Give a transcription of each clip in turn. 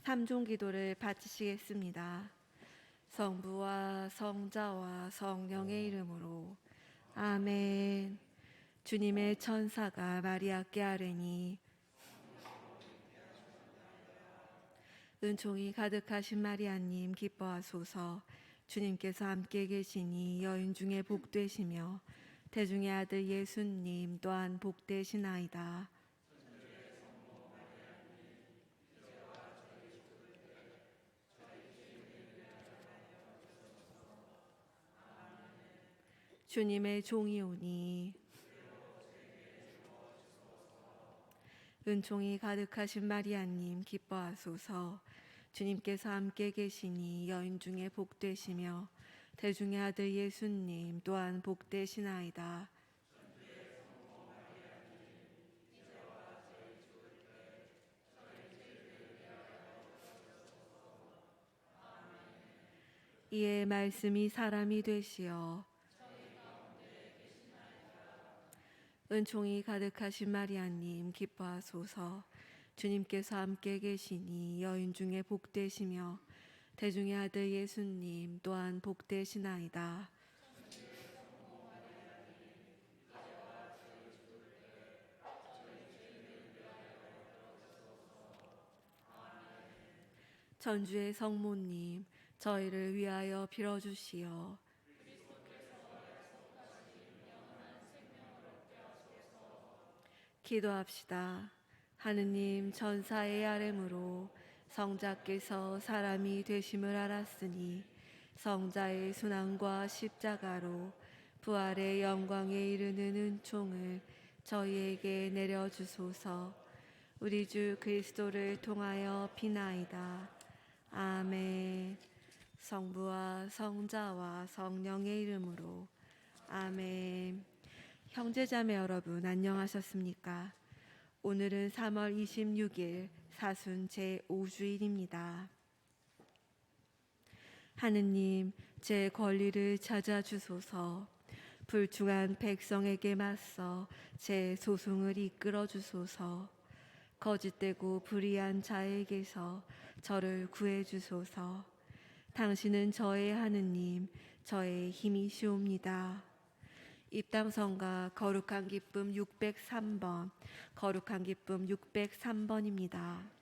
삼종 기도를 바치시겠습니다. 성부와 성자와 성령의 이름으로 아멘. 주님의 천사가 마리아께 아뢰니 은총이 가득하신 마리아님 기뻐하소서. 주님께서 함께 계시니 여인 중에 복되시며 태중의 아들 예수님 또한 복되시나이다. 주님의 종이 오니 은총이 가득하신 마리아님 기뻐하소서. 주님께서 함께 계시니 여인 중에 복되시며 태중의 아들 예수님 또한 복되시나이다. 이에 말씀이 사람이 되시어 은총이 가득하신 마리아님 기뻐하소서. 주님께서 함께 계시니 여인 중에 복되시며 태중의 아들 예수님 또한 복되시나이다. 전주의 성모님 저희를 위하여 빌어주시오. 기도합시다. 하느님 천사의 아뢰므로 성자께서 사람이 되심을 알았으니 성자의 순환과 십자가로 부활의 영광에 이르는 은총을 저희에게 내려주소서. 우리 주 그리스도를 통하여 비나이다. 아멘. 성부와 성자와 성령의 이름으로 아멘. 형제자매 여러분 안녕하셨습니까? 오늘은 3월 26일 사순 제5주일입니다. 하느님 제 권리를 찾아주소서. 불충한 백성에게 맞서 제 소송을 이끌어 주소서. 거짓되고 불의한 자에게서 저를 구해주소서. 당신은 저의 하느님, 저의 힘이시옵니다. 입당성가 거룩한 기쁨 603번, 거룩한 기쁨 603번입니다.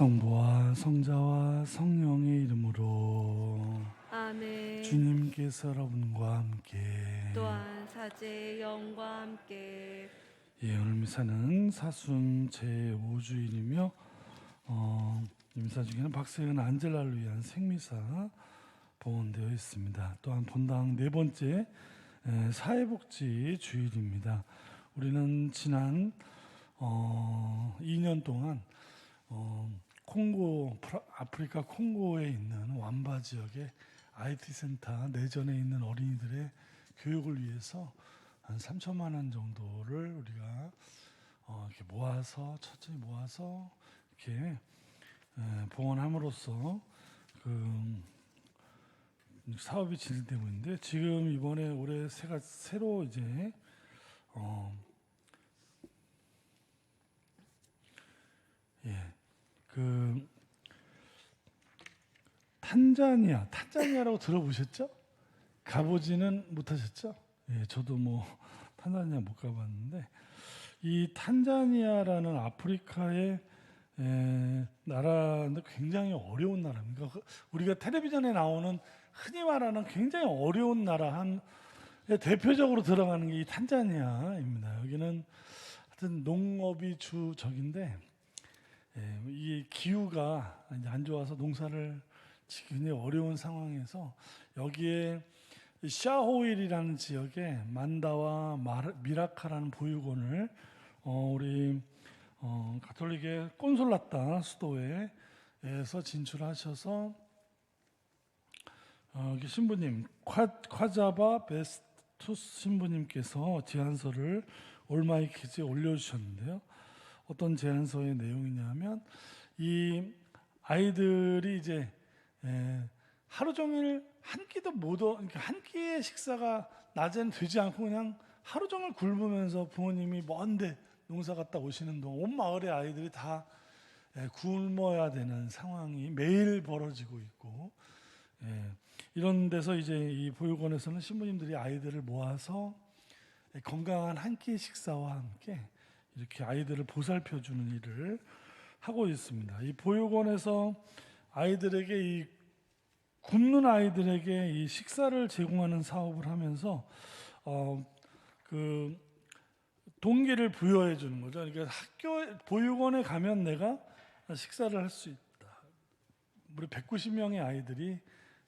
성부와 성자와 성령의 이름으로 아멘. 주님께서 여러분과 함께 또한 사제의 영과 함께 예, 오늘 미사는 사순 제5주일이며 이 미사 중에는 박세은 안젤라를 위한 생미사 봉헌되어 있습니다. 또한 본당 네 번째 사회복지 주일입니다. 우리는 지난 2년 동안 아프리카 콩고에 있는 완바 지역의 IT 센터 내전에 있는 어린이들의 교육을 위해서 한 3천만 원 정도를 우리가 이렇게 천천히 모아서 이렇게 봉헌함으로써 그 사업이 진행되고 있는데, 지금 이번에 올해 새로 이제 그 탄자니아라고 들어보셨죠? 가보지는 못하셨죠? 예, 저도 뭐 탄자니아 못 가봤는데, 이 탄자니아라는 아프리카의 나라는 굉장히 어려운 나라입니다. 우리가 텔레비전에 나오는 흔히 말하는 굉장히 어려운 나라 대표적으로 들어가는 게 이 탄자니아입니다. 여기는 하여튼 농업이 주적인데, 이 기후가 이제 안 좋아서 농사를 짓기 굉장히 어려운 상황에서 여기에 샤호일이라는 지역에 만다와 미라카라는 보육원을 우리 가톨릭의 꼰솔라따 수도에서 진출하셔서 여기 신부님 콰자바 베스투스 신부님께서 제안서를 올마이키즈에 올려주셨는데요. 어떤 제안서의 내용이냐면, 이 아이들이 이제 하루 종일 한 끼도 그러니까 한 끼의 식사가 낮에는 되지 않고 그냥 하루 종일 굶으면서 부모님이 먼데 농사 갔다 오시는 동안 온 마을의 아이들이 다 굶어야 되는 상황이 매일 벌어지고 있고, 이런 데서 이제 이 보육원에서는 신부님들이 아이들을 모아서 건강한 한 끼 식사와 함께 이렇게 아이들을 보살펴주는 일을 하고 있습니다. 이 보육원에서 아이들에게 굶는 아이들에게 이 식사를 제공하는 사업을 하면서 그 동기를 부여해 주는 거죠. 그러니까 보육원에 가면 내가 식사를 할 수 있다. 우리 190명의 아이들이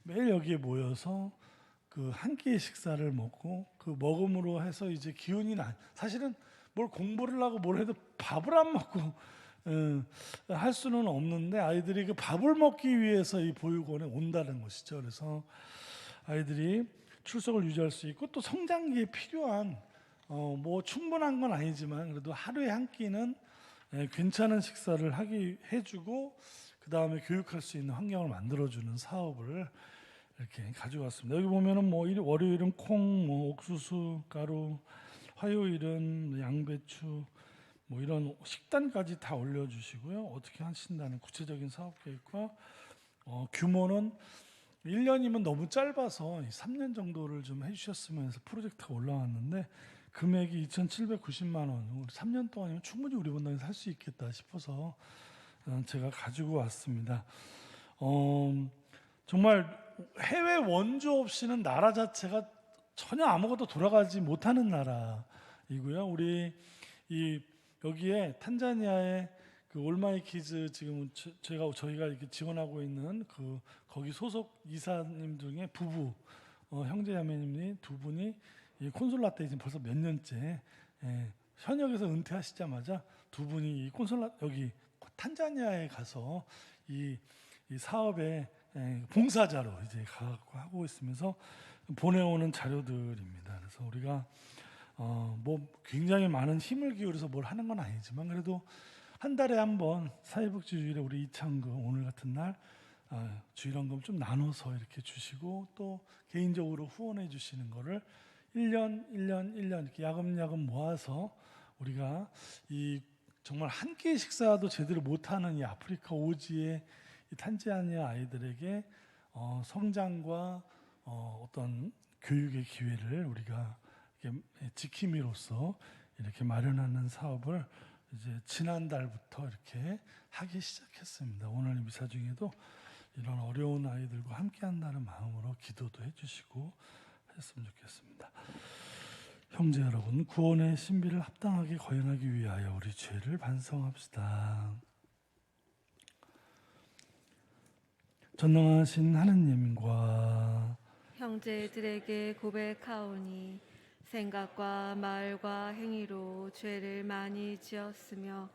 매일 여기에 모여서 그 한 끼의 식사를 먹고, 그 먹음으로 해서 이제 기운이 사실은 뭘 공부를 하고 뭘 해도 밥을 안 먹고 할 수는 없는데, 아이들이 그 밥을 먹기 위해서 이 보육원에 온다는 것이죠. 그래서 아이들이 출석을 유지할 수 있고, 또 성장기에 필요한 뭐 충분한 건 아니지만 그래도 하루에 한 끼는 괜찮은 식사를 해주고, 그 다음에 교육할 수 있는 환경을 만들어주는 사업을 이렇게 가져왔습니다. 여기 보면은 뭐 월요일은 콩, 뭐 옥수수 가루, 화요일은 양배추, 뭐 이런 식단까지 다 올려주시고요. 어떻게 하신다는 구체적인 사업 계획과 규모는 1년이면 너무 짧아서 3년 정도를 좀 해주셨으면 해서 프로젝트가 올라왔는데, 금액이 2,790만 원. 3년 동안이면 충분히 우리 본당에서 할 수 있겠다 싶어서 제가 가지고 왔습니다. 정말 해외 원조 없이는 나라 자체가 전혀 아무것도 돌아가지 못하는 나라이고요. 우리 여기에 탄자니아의 그 올마이키즈 지금 저희가 이렇게 지원하고 있는 거기 소속 이사님 중에 부부, 형제자매님이 두 분이 이 콘솔라떼 지금 벌써 몇 년째 현역에서 은퇴하시자마자 두 분이 이 여기 탄자니아에 가서 이 사업의 봉사자로 이제 하고 있으면서 보내오는 자료들입니다. 그래서 우리가 뭐 굉장히 많은 힘을 기울여서 뭘 하는 건 아니지만, 그래도 한 달에 한 번 사회복지주일에 우리 이창금 오늘 같은 날 주일헌금 좀 나눠서 이렇게 주시고, 또 개인적으로 후원해 주시는 거를 1년 이렇게 야금야금 모아서 우리가 정말 한 끼의 식사도 제대로 못하는 이 아프리카 오지의 이 탄자니아 아이들에게 성장과 어떤 교육의 기회를 우리가 이렇게 지킴이로써 이렇게 마련하는 사업을 이제 지난달부터 이렇게 하기 시작했습니다. 오늘 미사 중에도 이런 어려운 아이들과 함께 한다는 마음으로 기도도 해주시고 하셨으면 좋겠습니다. 형제 여러분, 구원의 신비를 합당하게 거행하기 위하여 우리 죄를 반성합시다. 전능하신 하느님과 형제들에게 고백하오니 생각과 말과 행위로 죄를 많이 지었으며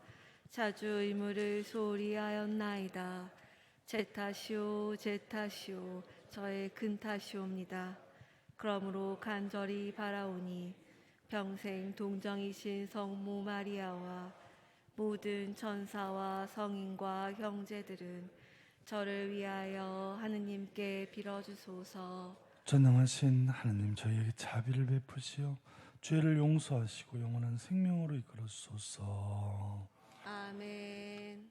자주 의무를 소홀히 하였나이다. 제 탓이오 제 탓이오 저의 큰 탓이옵니다. 그러므로 간절히 바라오니 평생 동정이신 성모 마리아와 모든 천사와 성인과 형제들은 저를 위하여 하느님께 빌어주소서. 전능하신 하느님, 저희에게 자비를 베푸시어 죄를 용서하시고 영원한 생명으로 이끌어 주소서. 아멘.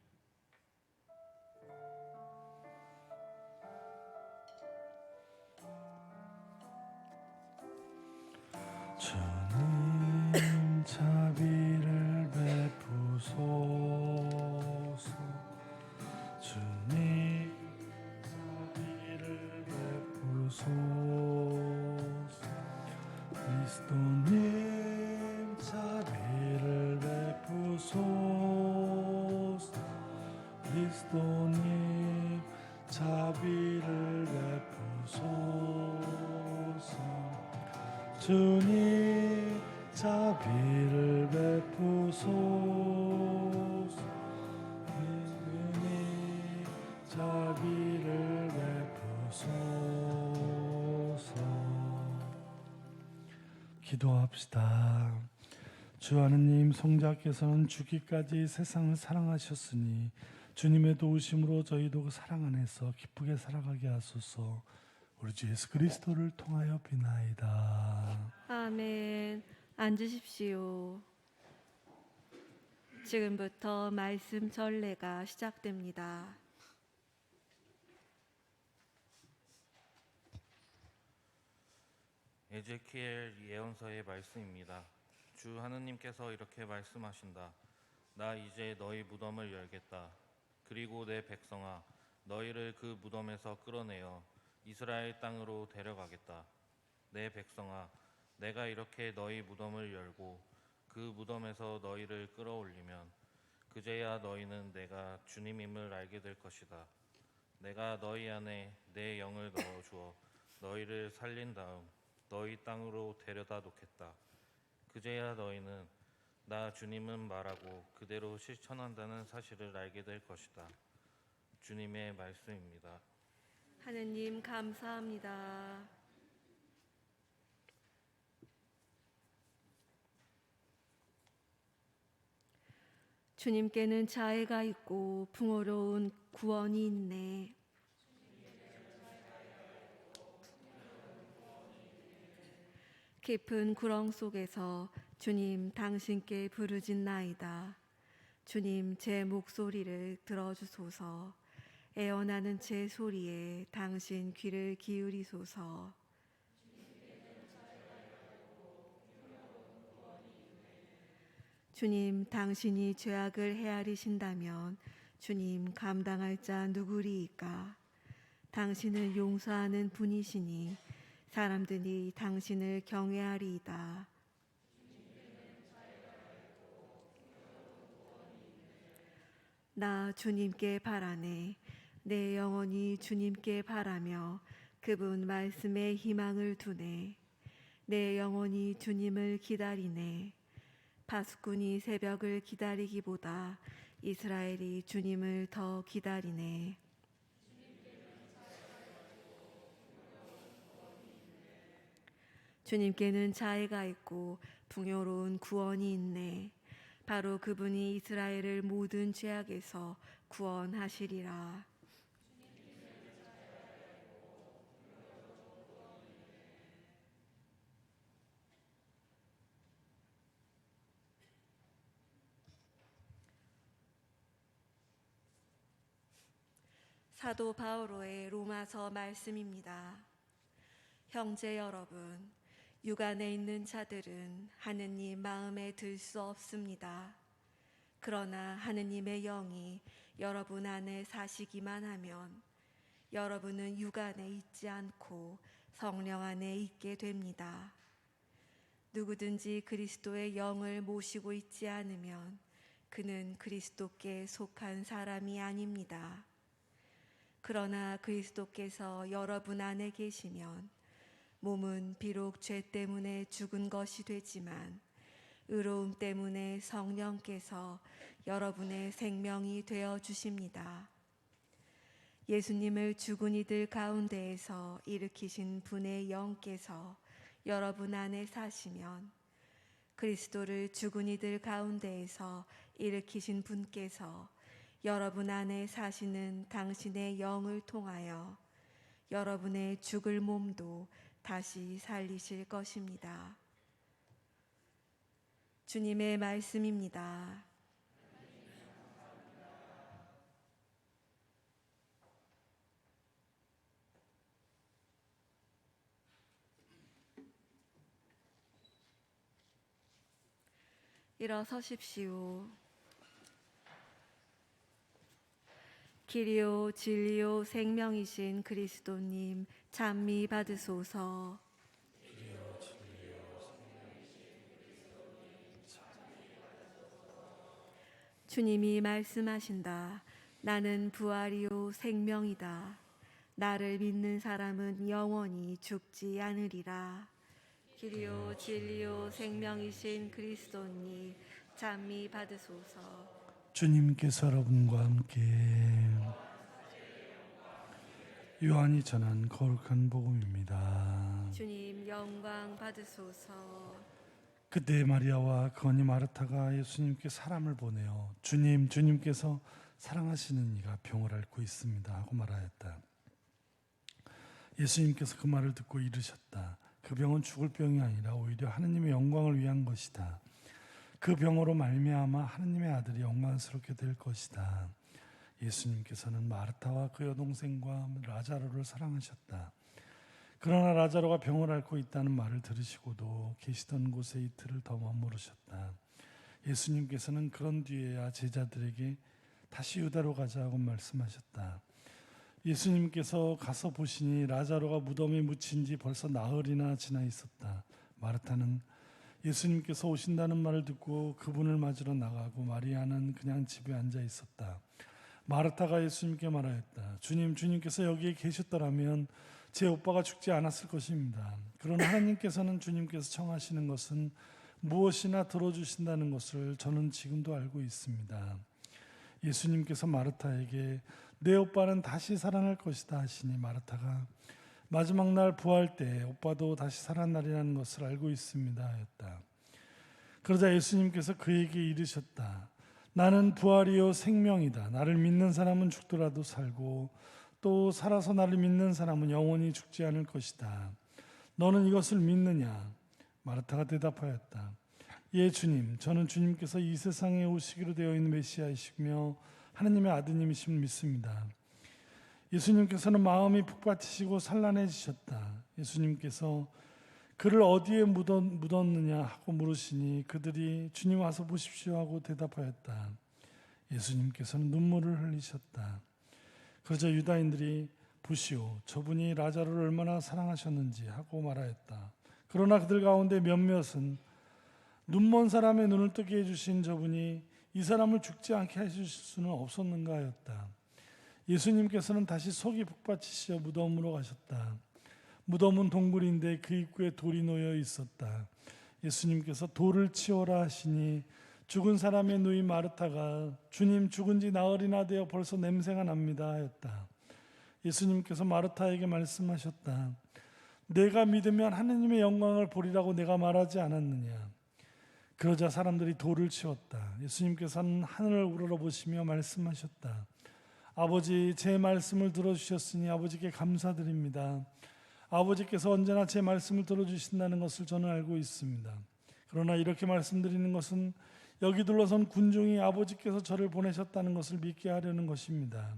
주님 자비를 베푸소서. 주님 자비를 베푸소서. 그리스도님 자비를 베푸소서. 그리스도님 자비를 베푸소서. 주님 자비를 베푸소서. 주님 자비를 베푸소서. 기도합시다. 주 하느님, 성자께서는 죽기까지 세상을 사랑하셨으니 주님의 도우심으로 저희도 그 사랑 안에서 기쁘게 살아가게 하소서. 우리 주 예수 그리스도를 통하여 비나이다. 아멘. 앉으십시오. 지금부터 말씀 전례가 시작됩니다. 에제키엘 예언서의 말씀입니다. 주 하느님께서 이렇게 말씀하신다. 나 이제 너희 무덤을 열겠다. 그리고 내 백성아, 너희를 그 무덤에서 끌어내어 이스라엘 땅으로 데려가겠다. 내 백성아, 내가 이렇게 너희 무덤을 열고 그 무덤에서 너희를 끌어올리면 그제야 너희는 내가 주님임을 알게 될 것이다. 내가 너희 안에 내 영을 넣어주어 너희를 살린 다음 너희 땅으로 데려다 놓겠다. 그제야 너희는 나 주님은 말하고 그대로 실천한다는 사실을 알게 될 것이다. 주님의 말씀입니다. 하느님 감사합니다. 주님께는 자애가 있고 풍요로운 구원이 있네. 깊은 구렁 속에서 주님 당신께 부르짖나이다. 주님 제 목소리를 들어주소서. 애원하는 제 소리에 당신 귀를 기울이소서. 주님 당신이 죄악을 헤아리신다면 주님 감당할 자 누구리이까? 당신은 용서하는 분이시니 사람들이 당신을 경외하리이다. 나 주님께 바라네. 내 영혼이 주님께 바라며 그분 말씀에 희망을 두네. 내 영혼이 주님을 기다리네. 파수꾼이 새벽을 기다리기보다 이스라엘이 주님을 더 기다리네. 주님께는 자애가 있고 풍요로운 구원이 있네. 바로 그분이 이스라엘을 모든 죄악에서 구원하시리라. 사도 바오로의 로마서 말씀입니다. 형제 여러분, 육안에 있는 자들은 하느님 마음에 들 수 없습니다. 그러나 하느님의 영이 여러분 안에 사시기만 하면 여러분은 육안에 있지 않고 성령 안에 있게 됩니다. 누구든지 그리스도의 영을 모시고 있지 않으면 그는 그리스도께 속한 사람이 아닙니다. 그러나 그리스도께서 여러분 안에 계시면 몸은 비록 죄 때문에 죽은 것이 되지만 의로움 때문에 성령께서 여러분의 생명이 되어 주십니다. 예수님을 죽은 이들 가운데에서 일으키신 분의 영께서 여러분 안에 사시면 그리스도를 죽은 이들 가운데에서 일으키신 분께서 여러분 안에 사시는 당신의 영을 통하여 여러분의 죽을 몸도 다시 살리실 것입니다. 주님의 말씀입니다. 일어서십시오. 길이요 진리요 생명이신 그리스도님 찬미 받으소서. 주님이 말씀하신다. 나는 부활이요 생명이다. 나를 믿는 사람은 영원히 죽지 않으리라. 길이요 진리요 생명이신 그리스도님 찬미 받으소서. 주님께서 여러분과 함께 요한이 전한 거룩한 복음입니다. 주님 영광 받으소서. 그때 마리아와 그 언니 마르타가 예수님께 사람을 보내어 주님께서 사랑하시는 이가 병을 앓고 있습니다 하고 말하였다. 예수님께서 그 말을 듣고 이르셨다. 그 병은 죽을 병이 아니라 오히려 하느님의 영광을 위한 것이다. 그 병으로 말미암아 하느님의 아들이 영광스럽게 될 것이다. 예수님께서는 마르타와 그 여동생과 라자로를 사랑하셨다. 그러나 라자로가 병을 앓고 있다는 말을 들으시고도 계시던 곳에 이틀을 더 머무르셨다. 예수님께서는 그런 뒤에야 제자들에게 다시 유다로 가자고 말씀하셨다. 예수님께서 가서 보시니 라자로가 무덤에 묻힌 지 벌써 나흘이나 지나 있었다. 마르타는 예수님께서 오신다는 말을 듣고 그분을 맞으러 나가고 마리아는 그냥 집에 앉아 있었다. 마르타가 예수님께 말하였다. 주님께서 여기에 계셨더라면 제 오빠가 죽지 않았을 것입니다. 그러나 하나님께서는 주님께서 청하시는 것은 무엇이나 들어주신다는 것을 저는 지금도 알고 있습니다. 예수님께서 마르타에게 내 오빠는 다시 살아날 것이다 하시니 마르타가 마지막 날 부활 때 오빠도 다시 살아나리라는 것을 알고 있습니다 하였다. 그러자 예수님께서 그에게 이르셨다. 나는 부활이요 생명이다. 나를 믿는 사람은 죽더라도 살고 또 살아서 나를 믿는 사람은 영원히 죽지 않을 것이다. 너는 이것을 믿느냐? 마르타가 대답하였다. 예 주님, 저는 주님께서 이 세상에 오시기로 되어 있는 메시아이시며 하느님의 아드님이심을 믿습니다. 예수님께서는 마음이 북받치시고 산란해지셨다. 예수님께서 그를 어디에 묻었느냐 하고 물으시니 그들이 주님 와서 보십시오 하고 대답하였다. 예수님께서는 눈물을 흘리셨다. 그러자 유다인들이 보시오, 저분이 라자로를 얼마나 사랑하셨는지 하고 말하였다. 그러나 그들 가운데 몇몇은 눈먼 사람의 눈을 뜨게 해주신 저분이 이 사람을 죽지 않게 해주실 수는 없었는가 하였다. 예수님께서는 다시 속이 북받치시어 무덤으로 가셨다. 무덤은 동굴인데 그 입구에 돌이 놓여 있었다. 예수님께서 돌을 치워라 하시니 죽은 사람의 누이 마르타가 주님 죽은 지 나흘이나 되어 벌써 냄새가 납니다 하였다. 예수님께서 마르타에게 말씀하셨다. 내가 믿으면 하느님의 영광을 보리라고 내가 말하지 않았느냐. 그러자 사람들이 돌을 치웠다. 예수님께서는 하늘을 우러러보시며 말씀하셨다. 아버지, 제 말씀을 들어주셨으니 아버지께 감사드립니다. 아버지께서 언제나 제 말씀을 들어주신다는 것을 저는 알고 있습니다. 그러나 이렇게 말씀드리는 것은 여기 둘러선 군중이 아버지께서 저를 보내셨다는 것을 믿게 하려는 것입니다.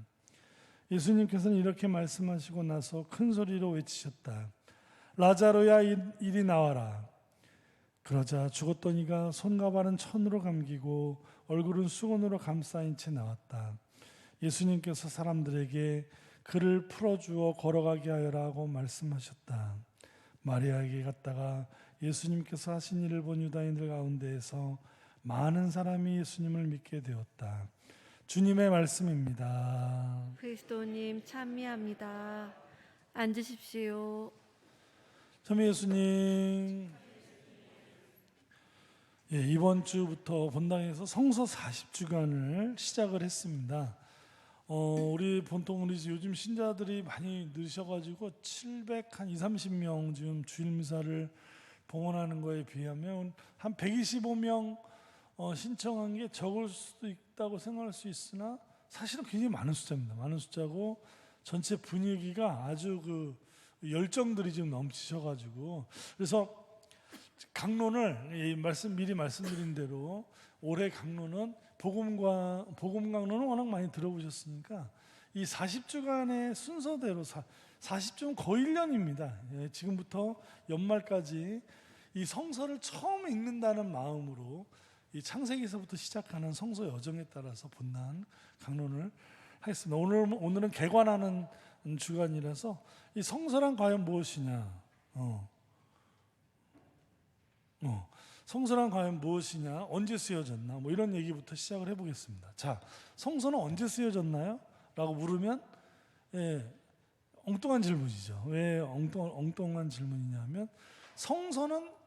예수님께서는 이렇게 말씀하시고 나서 큰 소리로 외치셨다. 라자로야 이리 나와라. 그러자 죽었던 이가 손과 발은 천으로 감기고 얼굴은 수건으로 감싸인 채 나왔다. 예수님께서 사람들에게 그를 풀어주어 걸어가게 하여라고 말씀하셨다. 마리아에게 갔다가 예수님께서 하신 일을 본 유다인들 가운데에서 많은 사람이 예수님을 믿게 되었다. 주님의 말씀입니다. 그리스도님 찬미합니다. 앉으십시오. 참 예수님, 이번 주부터 본당에서 성서 40주간을 시작을 했습니다. 우리 보통 우리 요즘 신자들이 많이 늘으셔가지고 720-30명 지금 주일미사를 봉헌하는 거에 비하면 한 125명 신청한 게 적을 수도 있다고 생각할 수 있으나 사실은 굉장히 많은 숫자입니다. 많은 숫자고 전체 분위기가 아주 그 열정들이 지금 넘치셔가지고 그래서 강론을 미리 말씀드린 대로 올해 강론은 복음 강론은 워낙 많이 들어보셨으니까 이 40주간의 순서대로 40주는 거의 1년입니다. 지금부터 연말까지 이 성서를 처음 읽는다는 마음으로 이 창세기에서부터 시작하는 성서 여정에 따라서 본당 강론을 하겠습니다. 오늘은 개관하는 주간이라서 이 성서란 과연 무엇이냐? 성서란 과연 무엇이냐? 언제 쓰여졌나? 뭐 이런 얘기부터 시작을 해보겠습니다. 자, 성서는 언제 쓰여졌나요? 라고 물으면 엉뚱한 질문이죠. 왜 엉뚱한 질문이냐면 성서는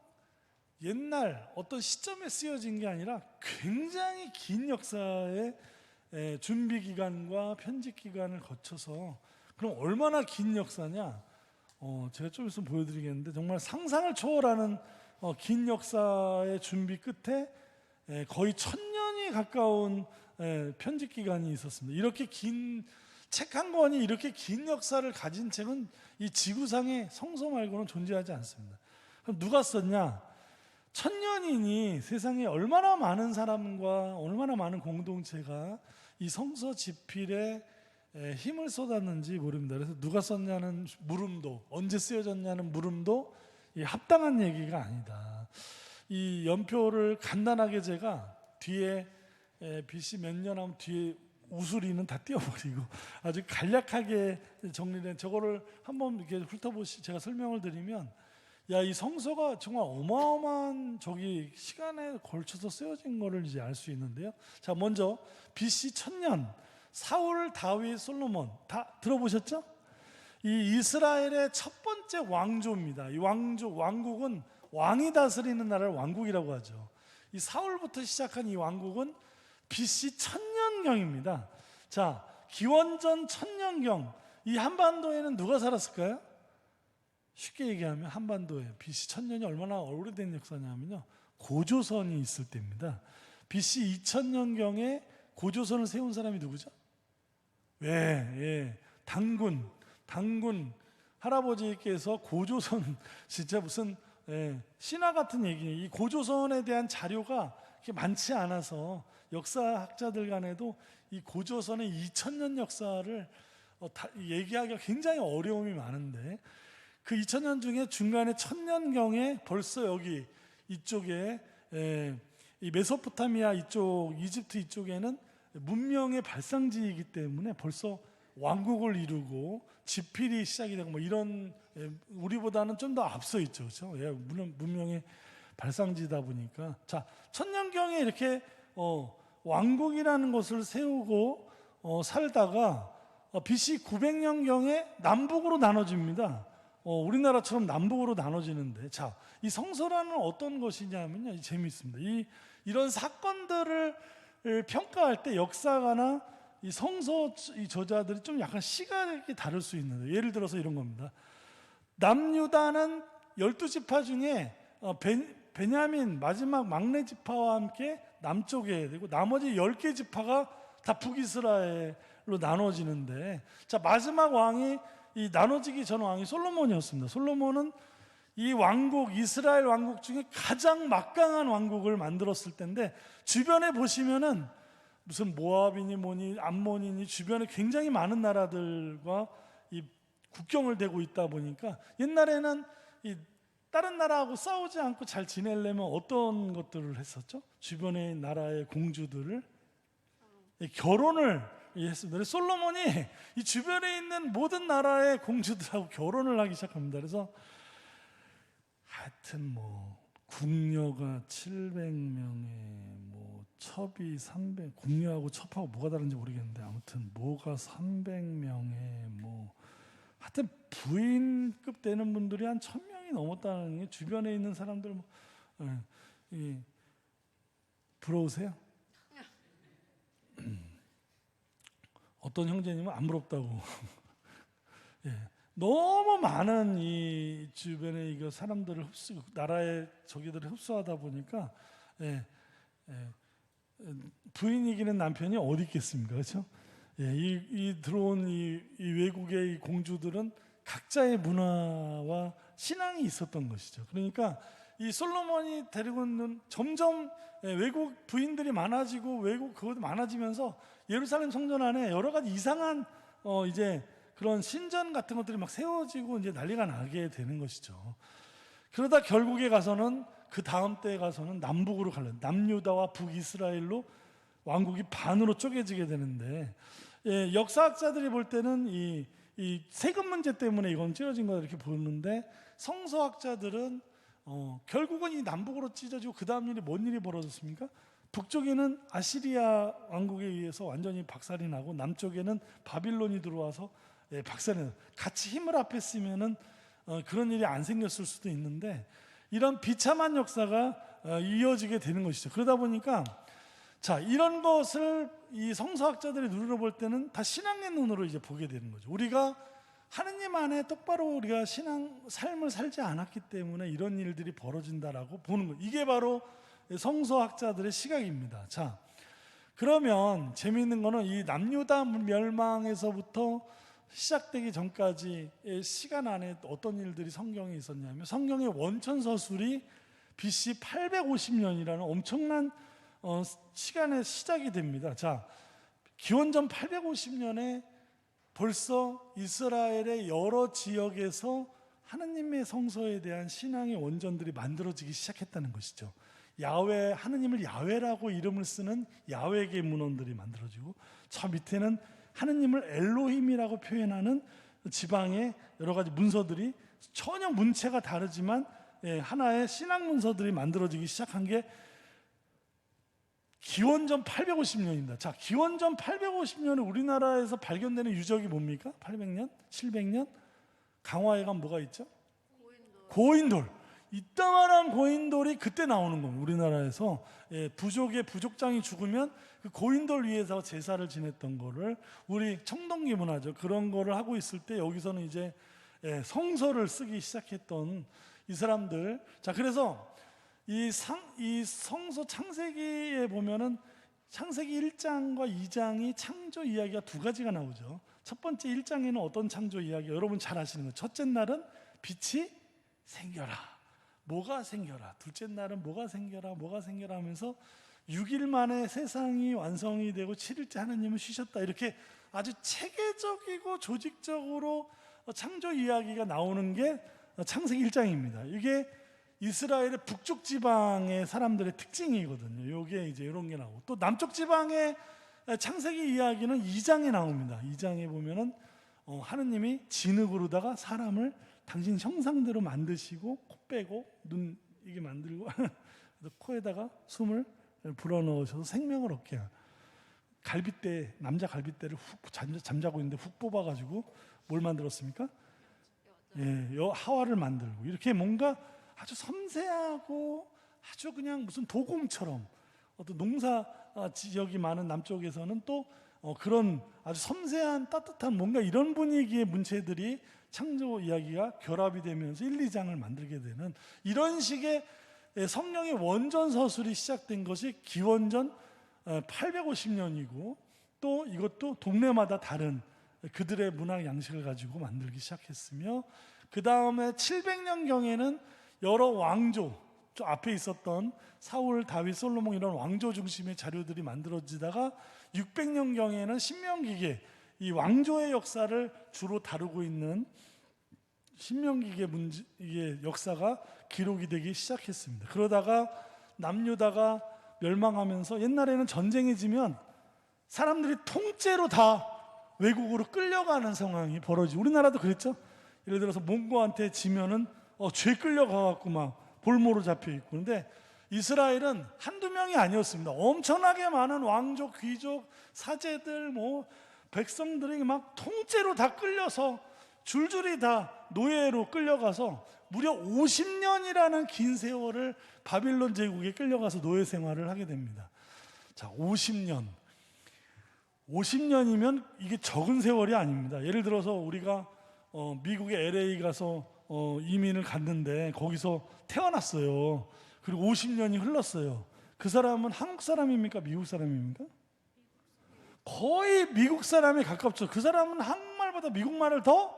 옛날 어떤 시점에 쓰여진 게 아니라 굉장히 긴 역사의 준비 기간과 편집 기간을 거쳐서 그럼 얼마나 긴 역사냐? 제가 좀 있으면 보여드리겠는데 정말 상상을 초월하는 긴 역사의 준비 끝에 거의 1000년이 가까운 편집 기간이 있었습니다. 이렇게 긴 책 한 권이 이렇게 긴 역사를 가진 책은 이 지구상에 성서 말고는 존재하지 않습니다. 그럼 누가 썼냐? 1000년이니 세상에 얼마나 많은 사람과 얼마나 많은 공동체가 이 성서 집필에 힘을 쏟았는지 모릅니다. 그래서 누가 썼냐는 물음도, 언제 쓰여졌냐는 물음도 합당한 얘기가 아니다. 이 연표를 간단하게 제가 뒤에 BC 몇 년 하면 뒤에 우수리는 다 띄워버리고 아주 간략하게 정리된 저거를 한번 이렇게 훑어보시 제가 설명을 드리면 이 성서가 정말 어마어마한 시간에 걸쳐서 쓰여진 거를 이제 알 수 있는데요. 자, 먼저 BC 1000년 사울, 다윗, 솔로몬 다 들어보셨죠? 이 이스라엘의 첫 번째 왕조입니다. 이 왕국은 왕이 다스리는 나라를 왕국이라고 하죠. 이 사울부터 시작한 이 왕국은 BC 1000년경입니다. 자, 기원전 1000년경 이 한반도에는 누가 살았을까요? 쉽게 얘기하면 한반도에 BC 1000년이 얼마나 오래된 역사냐면요. 고조선이 있을 때입니다. BC 2000년경에 고조선을 세운 사람이 누구죠? 당군 할아버지께서 고조선 진짜 무슨 신화 같은 얘기예요. 이 고조선에 대한 자료가 그렇게 많지 않아서 역사학자들 간에도 이 고조선의 2000년 역사를 얘기하기가 굉장히 어려움이 많은데 그 2000년 중에 중간에 1000년경에 벌써 여기 이쪽에 이 메소포타미아 이쪽 이집트 이쪽에는 문명의 발상지이기 때문에 벌써 왕국을 이루고 지필이 시작이 되고 뭐 이런 우리보다는 좀 더 앞서 있죠, 그렇죠? 문명의 발상지다 보니까 자 1000년경에 이렇게 왕국이라는 것을 세우고 살다가 BC 900년경에 남북으로 나눠집니다. 우리나라처럼 남북으로 나눠지는데 자, 이 성서라는 어떤 것이냐면요, 재미있습니다. 이런 사건들을 평가할 때 역사가나 이 성서 이 저자들이 좀 약간 시각이 다를 수 있는데 예를 들어서 이런 겁니다. 남유다는 12지파 중에 베냐민 마지막 막내 지파와 함께 남쪽에 되고 나머지 10개 지파가 다 북이스라엘로 나눠지는데 자, 마지막 왕이 이 나눠지기 전 왕이 솔로몬이었습니다. 솔로몬은 이 왕국 이스라엘 왕국 중에 가장 막강한 왕국을 만들었을 텐데 주변에 보시면은 무슨 모압이니 뭐니 암몬이니 주변에 굉장히 많은 나라들과 이 국경을 대고 있다 보니까 옛날에는 이 다른 나라하고 싸우지 않고 잘 지내려면 어떤 것들을 했었죠? 주변의 나라의 공주들을 결혼을 했습니다. 그래서 솔로몬이 이 주변에 있는 모든 나라의 공주들하고 결혼을 하기 시작합니다. 그래서 하여튼 뭐 궁녀가 700명에 뭐 첩이 300, 궁녀하고 첩하고 뭐가 다른지 모르겠는데 아무튼 뭐가 300명에 뭐 하여튼 부인급 되는 분들이 한 1000명이 넘었다는 게 주변에 있는 사람들 뭐 부러우세요? 어떤 형제님은 안 부럽다고. 예. 너무 많은 이 주변에 이거 사람들을 나라의 저기들을 흡수하다 보니까 부인 이기는 남편이 어디 있겠습니까, 그렇죠? 이 들어온 이 외국의 이 공주들은 각자의 문화와 신앙이 있었던 것이죠. 그러니까 이 솔로몬이 데리고 있는 점점 외국 부인들이 많아지고 외국 그것도 많아지면서 예루살렘 성전 안에 여러 가지 이상한 이제 그런 신전 같은 것들이 막 세워지고 이제 난리가 나게 되는 것이죠. 그러다 결국에 가서는 그 다음 때에 가서는 남북으로 갈라요. 남유다와 북이스라엘로 왕국이 반으로 쪼개지게 되는데 역사학자들이 볼 때는 이 세금 문제 때문에 이건 찢어진 거다 이렇게 보는데 성서학자들은 결국은 이 남북으로 찢어지고 그 다음 일이 뭔 일이 벌어졌습니까? 북쪽에는 아시리아 왕국에 의해서 완전히 박살이 나고 남쪽에는 바빌론이 들어와서 박살이 나요. 같이 힘을 합했으면은 그런 일이 안 생겼을 수도 있는데 이런 비참한 역사가 이어지게 되는 것이죠. 그러다 보니까 자 이런 것을 이 성서학자들이 눈으로 볼 때는 다 신앙의 눈으로 이제 보게 되는 거죠. 우리가 하느님 안에 똑바로 우리가 신앙 삶을 살지 않았기 때문에 이런 일들이 벌어진다라고 보는 거예요. 이게 바로 성서학자들의 시각입니다. 자, 그러면 재미있는 거는 이 남유다 멸망에서부터 시작되기 전까지의 시간 안에 어떤 일들이 성경에 있었냐면 성경의 원천서술이 BC 850년이라는 엄청난 시간에 시작이 됩니다. 자, 기원전 850년에 벌써 이스라엘의 여러 지역에서 하느님의 성서에 대한 신앙의 원전들이 만들어지기 시작했다는 것이죠. 야훼, 하느님을 야훼라고 이름을 쓰는 야훼계 문헌들이 만들어지고 저 밑에는 하느님을 엘로힘이라고 표현하는 지방의 여러 가지 문서들이 전혀 문체가 다르지만 하나의 신앙 문서들이 만들어지기 시작한 게 기원전 850년입니다. 자, 기원전 850년에 우리나라에서 발견되는 유적이 뭡니까? 800년? 700년? 강화에 가면 뭐가 있죠? 고인돌. 이따만한 고인돌이 그때 나오는 겁니다. 우리나라에서 부족의 부족장이 죽으면 그 고인돌 위에서 제사를 지냈던 거를 우리 청동기 문화죠. 그런 거를 하고 있을 때 여기서는 이제 성서를 쓰기 시작했던 이 사람들. 자, 그래서 이 성서 창세기에 보면은 창세기 1장과 2장이 창조 이야기가 두 가지가 나오죠. 첫 번째 1장에는 어떤 창조 이야기 여러분 잘 아시는 거예요. 첫째 날은 빛이 생겨라. 뭐가 생겨라. 둘째 날은 뭐가 생겨라. 뭐가 생겨라 하면서 6일 만에 세상이 완성이 되고 7일째 하나님은 쉬셨다. 이렇게 아주 체계적이고 조직적으로 창조 이야기가 나오는 게 창세기 1장입니다. 이게 이스라엘의 북쪽 지방의 사람들의 특징이거든요. 이게 이제 이런 게 나오고 또 남쪽 지방의 창세기 이야기는 2장에 나옵니다. 2장에 보면은 하느님이 진흙으로다가 사람을 당신 형상대로 만드시고 코 빼고 눈 이게 만들고 코에다가 숨을 불어넣으셔서 생명을 얻게 해요. 갈빗대 남자 갈빗대를 훅 잠자고 있는데 훅 뽑아가지고 뭘 만들었습니까? 하와를 만들고 이렇게 뭔가 아주 섬세하고 아주 그냥 무슨 도공처럼 어떤 농사 지역이 많은 남쪽에서는 또 그런 아주 섬세한 따뜻한 뭔가 이런 분위기의 문체들이 창조 이야기가 결합이 되면서 1, 2장을 만들게 되는 이런 식의 성령의 원전 서술이 시작된 것이 기원전 850년이고 또 이것도 동네마다 다른 그들의 문화 양식을 가지고 만들기 시작했으며 그 다음에 700년경에는 여러 왕조, 저 앞에 있었던 사울, 다윗, 솔로몬 이런 왕조 중심의 자료들이 만들어지다가 600년경에는 신명기계, 이 왕조의 역사를 주로 다루고 있는 신명기계의 역사가 기록이 되기 시작했습니다. 그러다가 남유다가 멸망하면서 옛날에는 전쟁이 지면 사람들이 통째로 다 외국으로 끌려가는 상황이 벌어지고 우리나라도 그랬죠. 예를 들어서 몽고한테 지면은 죄 끌려가갖고 막 볼모로 잡혀 있고. 그런데 이스라엘은 한두 명이 아니었습니다. 엄청나게 많은 왕족, 귀족, 사제들, 뭐 백성들이 막 통째로 다 끌려서 줄줄이 다 노예로 끌려가서 무려 50년이라는 긴 세월을 바빌론 제국에 끌려가서 노예 생활을 하게 됩니다. 자, 50년. 50년이면 이게 적은 세월이 아닙니다. 예를 들어서 우리가 미국의 LA 가서 이민을 갔는데 거기서 태어났어요. 그리고 50년이 흘렀어요. 그 사람은 한국 사람입니까? 미국 사람입니까? 거의 미국 사람에 가깝죠. 그 사람은 한국말보다 미국말을 더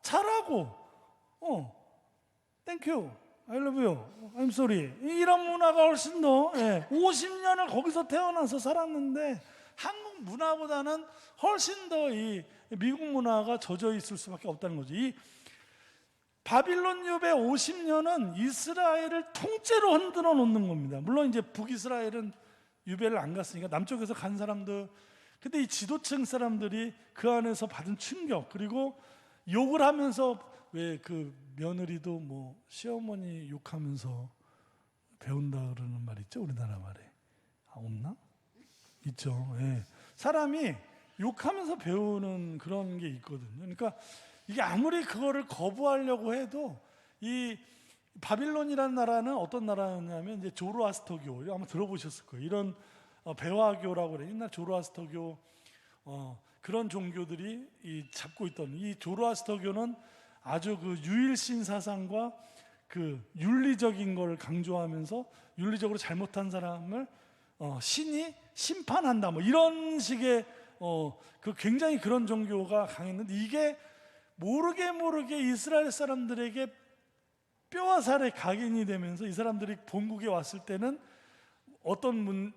잘하고 Thank you, I love you, I'm sorry 이런 문화가 훨씬 더 50년을 거기서 태어나서 살았는데 한국 문화보다는 훨씬 더 이 미국 문화가 젖어 있을 수밖에 없다는 거죠. 이 바빌론 유배 50년은 이스라엘을 통째로 흔들어 놓는 겁니다. 물론 이제 북이스라엘은 유배를 안 갔으니까 남쪽에서 간 사람들, 근데 이 지도층 사람들이 그 안에서 받은 충격, 그리고 욕을 하면서, 왜 그 며느리도 뭐 시어머니 욕하면서 배운다 그러는 말 있죠, 우리나라 말에. 없나? 있죠. 사람이 욕하면서 배우는 그런 게 있거든요. 그러니까 이게 아무리 그거를 거부하려고 해도, 이 바빌론이라는 나라는 어떤 나라였냐면 이제 조로아스터교, 이거 아마 들어보셨을 거예요. 이런 배화교라고 그래요. 옛날 조로아스터교 그런 종교들이 잡고 있던 이 조로아스터교는 아주 그 유일신 사상과 그 윤리적인 걸 강조하면서 윤리적으로 잘못한 사람을 신이 심판한다, 뭐 이런 식의 그 굉장히 그런 종교가 강했는데, 이게 모르게 이스라엘 사람들에게 뼈와 살에 각인이 되면서 이 사람들이 본국에 왔을 때는 어떤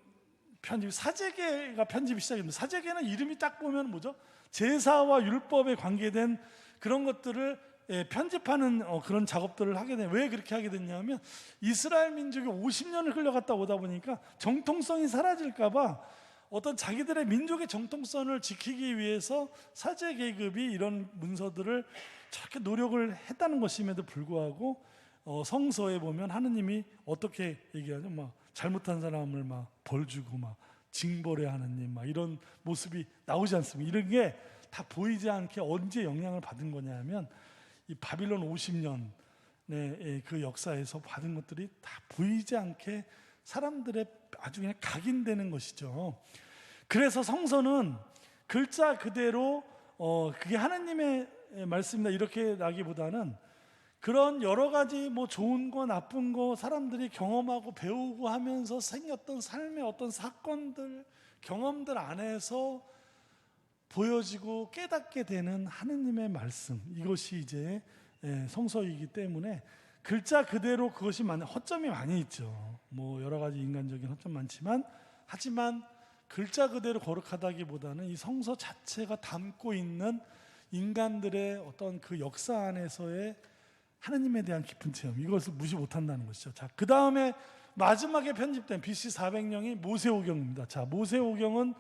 편집, 사제계가 편집이 시작됩니다. 사제계는 이름이 딱 보면 뭐죠? 제사와 율법에 관계된 그런 것들을 편집하는 그런 작업들을 하게 돼. 왜 그렇게 하게 됐냐면, 이스라엘 민족이 50년을 흘러갔다 오다 보니까 정통성이 사라질까봐 어떤 자기들의 민족의 정통성을 지키기 위해서 사제 계급이 이런 문서들을 저렇게 노력을 했다는 것임에도 불구하고 성서에 보면 하느님이 어떻게 얘기하죠? 막 잘못한 사람을 막 벌주고 막 징벌해 하느님, 막 이런 모습이 나오지 않습니까? 이런 게 다 보이지 않게 언제 영향을 받은 거냐면, 이 바빌론 50년의 그 역사에서 받은 것들이 다 보이지 않게 사람들의 아주 그냥 각인되는 것이죠. 그래서 성서는 글자 그대로 그게 하나님의 말씀이다 이렇게 나기보다는, 그런 여러 가지 뭐 좋은 거 나쁜 거 사람들이 경험하고 배우고 하면서 생겼던 삶의 어떤 사건들, 경험들 안에서 보여지고 깨닫게 되는 하느님의 말씀, 이것이 이제 성서이기 때문에 글자 그대로 그것이 허점이 많이 있죠. 뭐 여러 가지 인간적인 허점 많지만, 하지만 글자 그대로 거룩하다기보다는 이 성서 자체가 담고 있는 인간들의 어떤 그 역사 안에서의 하느님에 대한 깊은 체험, 이것을 무시 못한다는 것이죠. 자, 그 다음에 마지막에 편집된 BC 400년이 모세오경입니다. 자, 모세오경은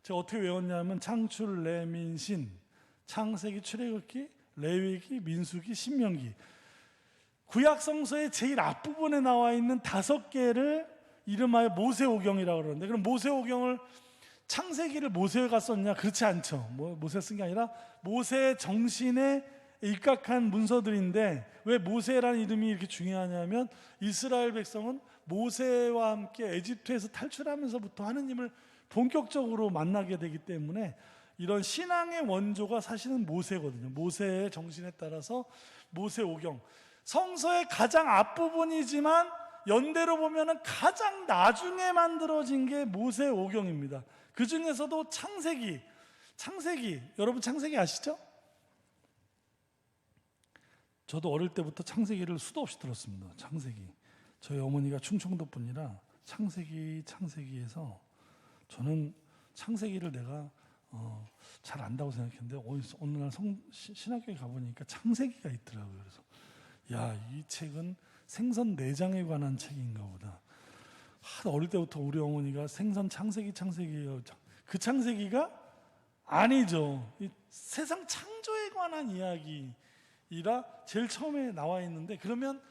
제가 어떻게 외웠냐면 창출, 레민신, 창세기, 출애굽기, 레위기, 민수기, 신명기, 구약 성서의 제일 앞부분에 나와 있는 5개를 이름하여 모세오경이라고 그러는데, 그럼 모세오경을 창세기를 모세가 썼냐? 그렇지 않죠. 모세 쓴 게 아니라 모세의 정신에 입각한 문서들인데, 왜 모세라는 이름이 이렇게 중요하냐면, 이스라엘 백성은 모세와 함께 에집트에서 탈출하면서부터 하느님을 본격적으로 만나게 되기 때문에 이런 신앙의 원조가 사실은 모세거든요. 모세의 정신에 따라서 모세오경, 성서의 가장 앞부분이지만 연대로 보면은 가장 나중에 만들어진 게 모세오경입니다. 그 중에서도 창세기, 여러분 창세기 아시죠? 저도 어릴 때부터 창세기를 수도 없이 들었습니다. 창세기. 저희 어머니가 충청도 분이라 창세기에서 저는 창세기를 내가 잘 안다고 생각했는데, 어느 날 신학교에 가보니까 창세기가 있더라고요. 그래서 야, 이 책은 생선 내장에 관한 책인가 보다. 어릴 때부터 우리 어머니가 생선 창세기예요. 그 창세기가 아니죠. 이 세상 창조에 관한 이야기, 제일 처음에 나와 있는데, 그러면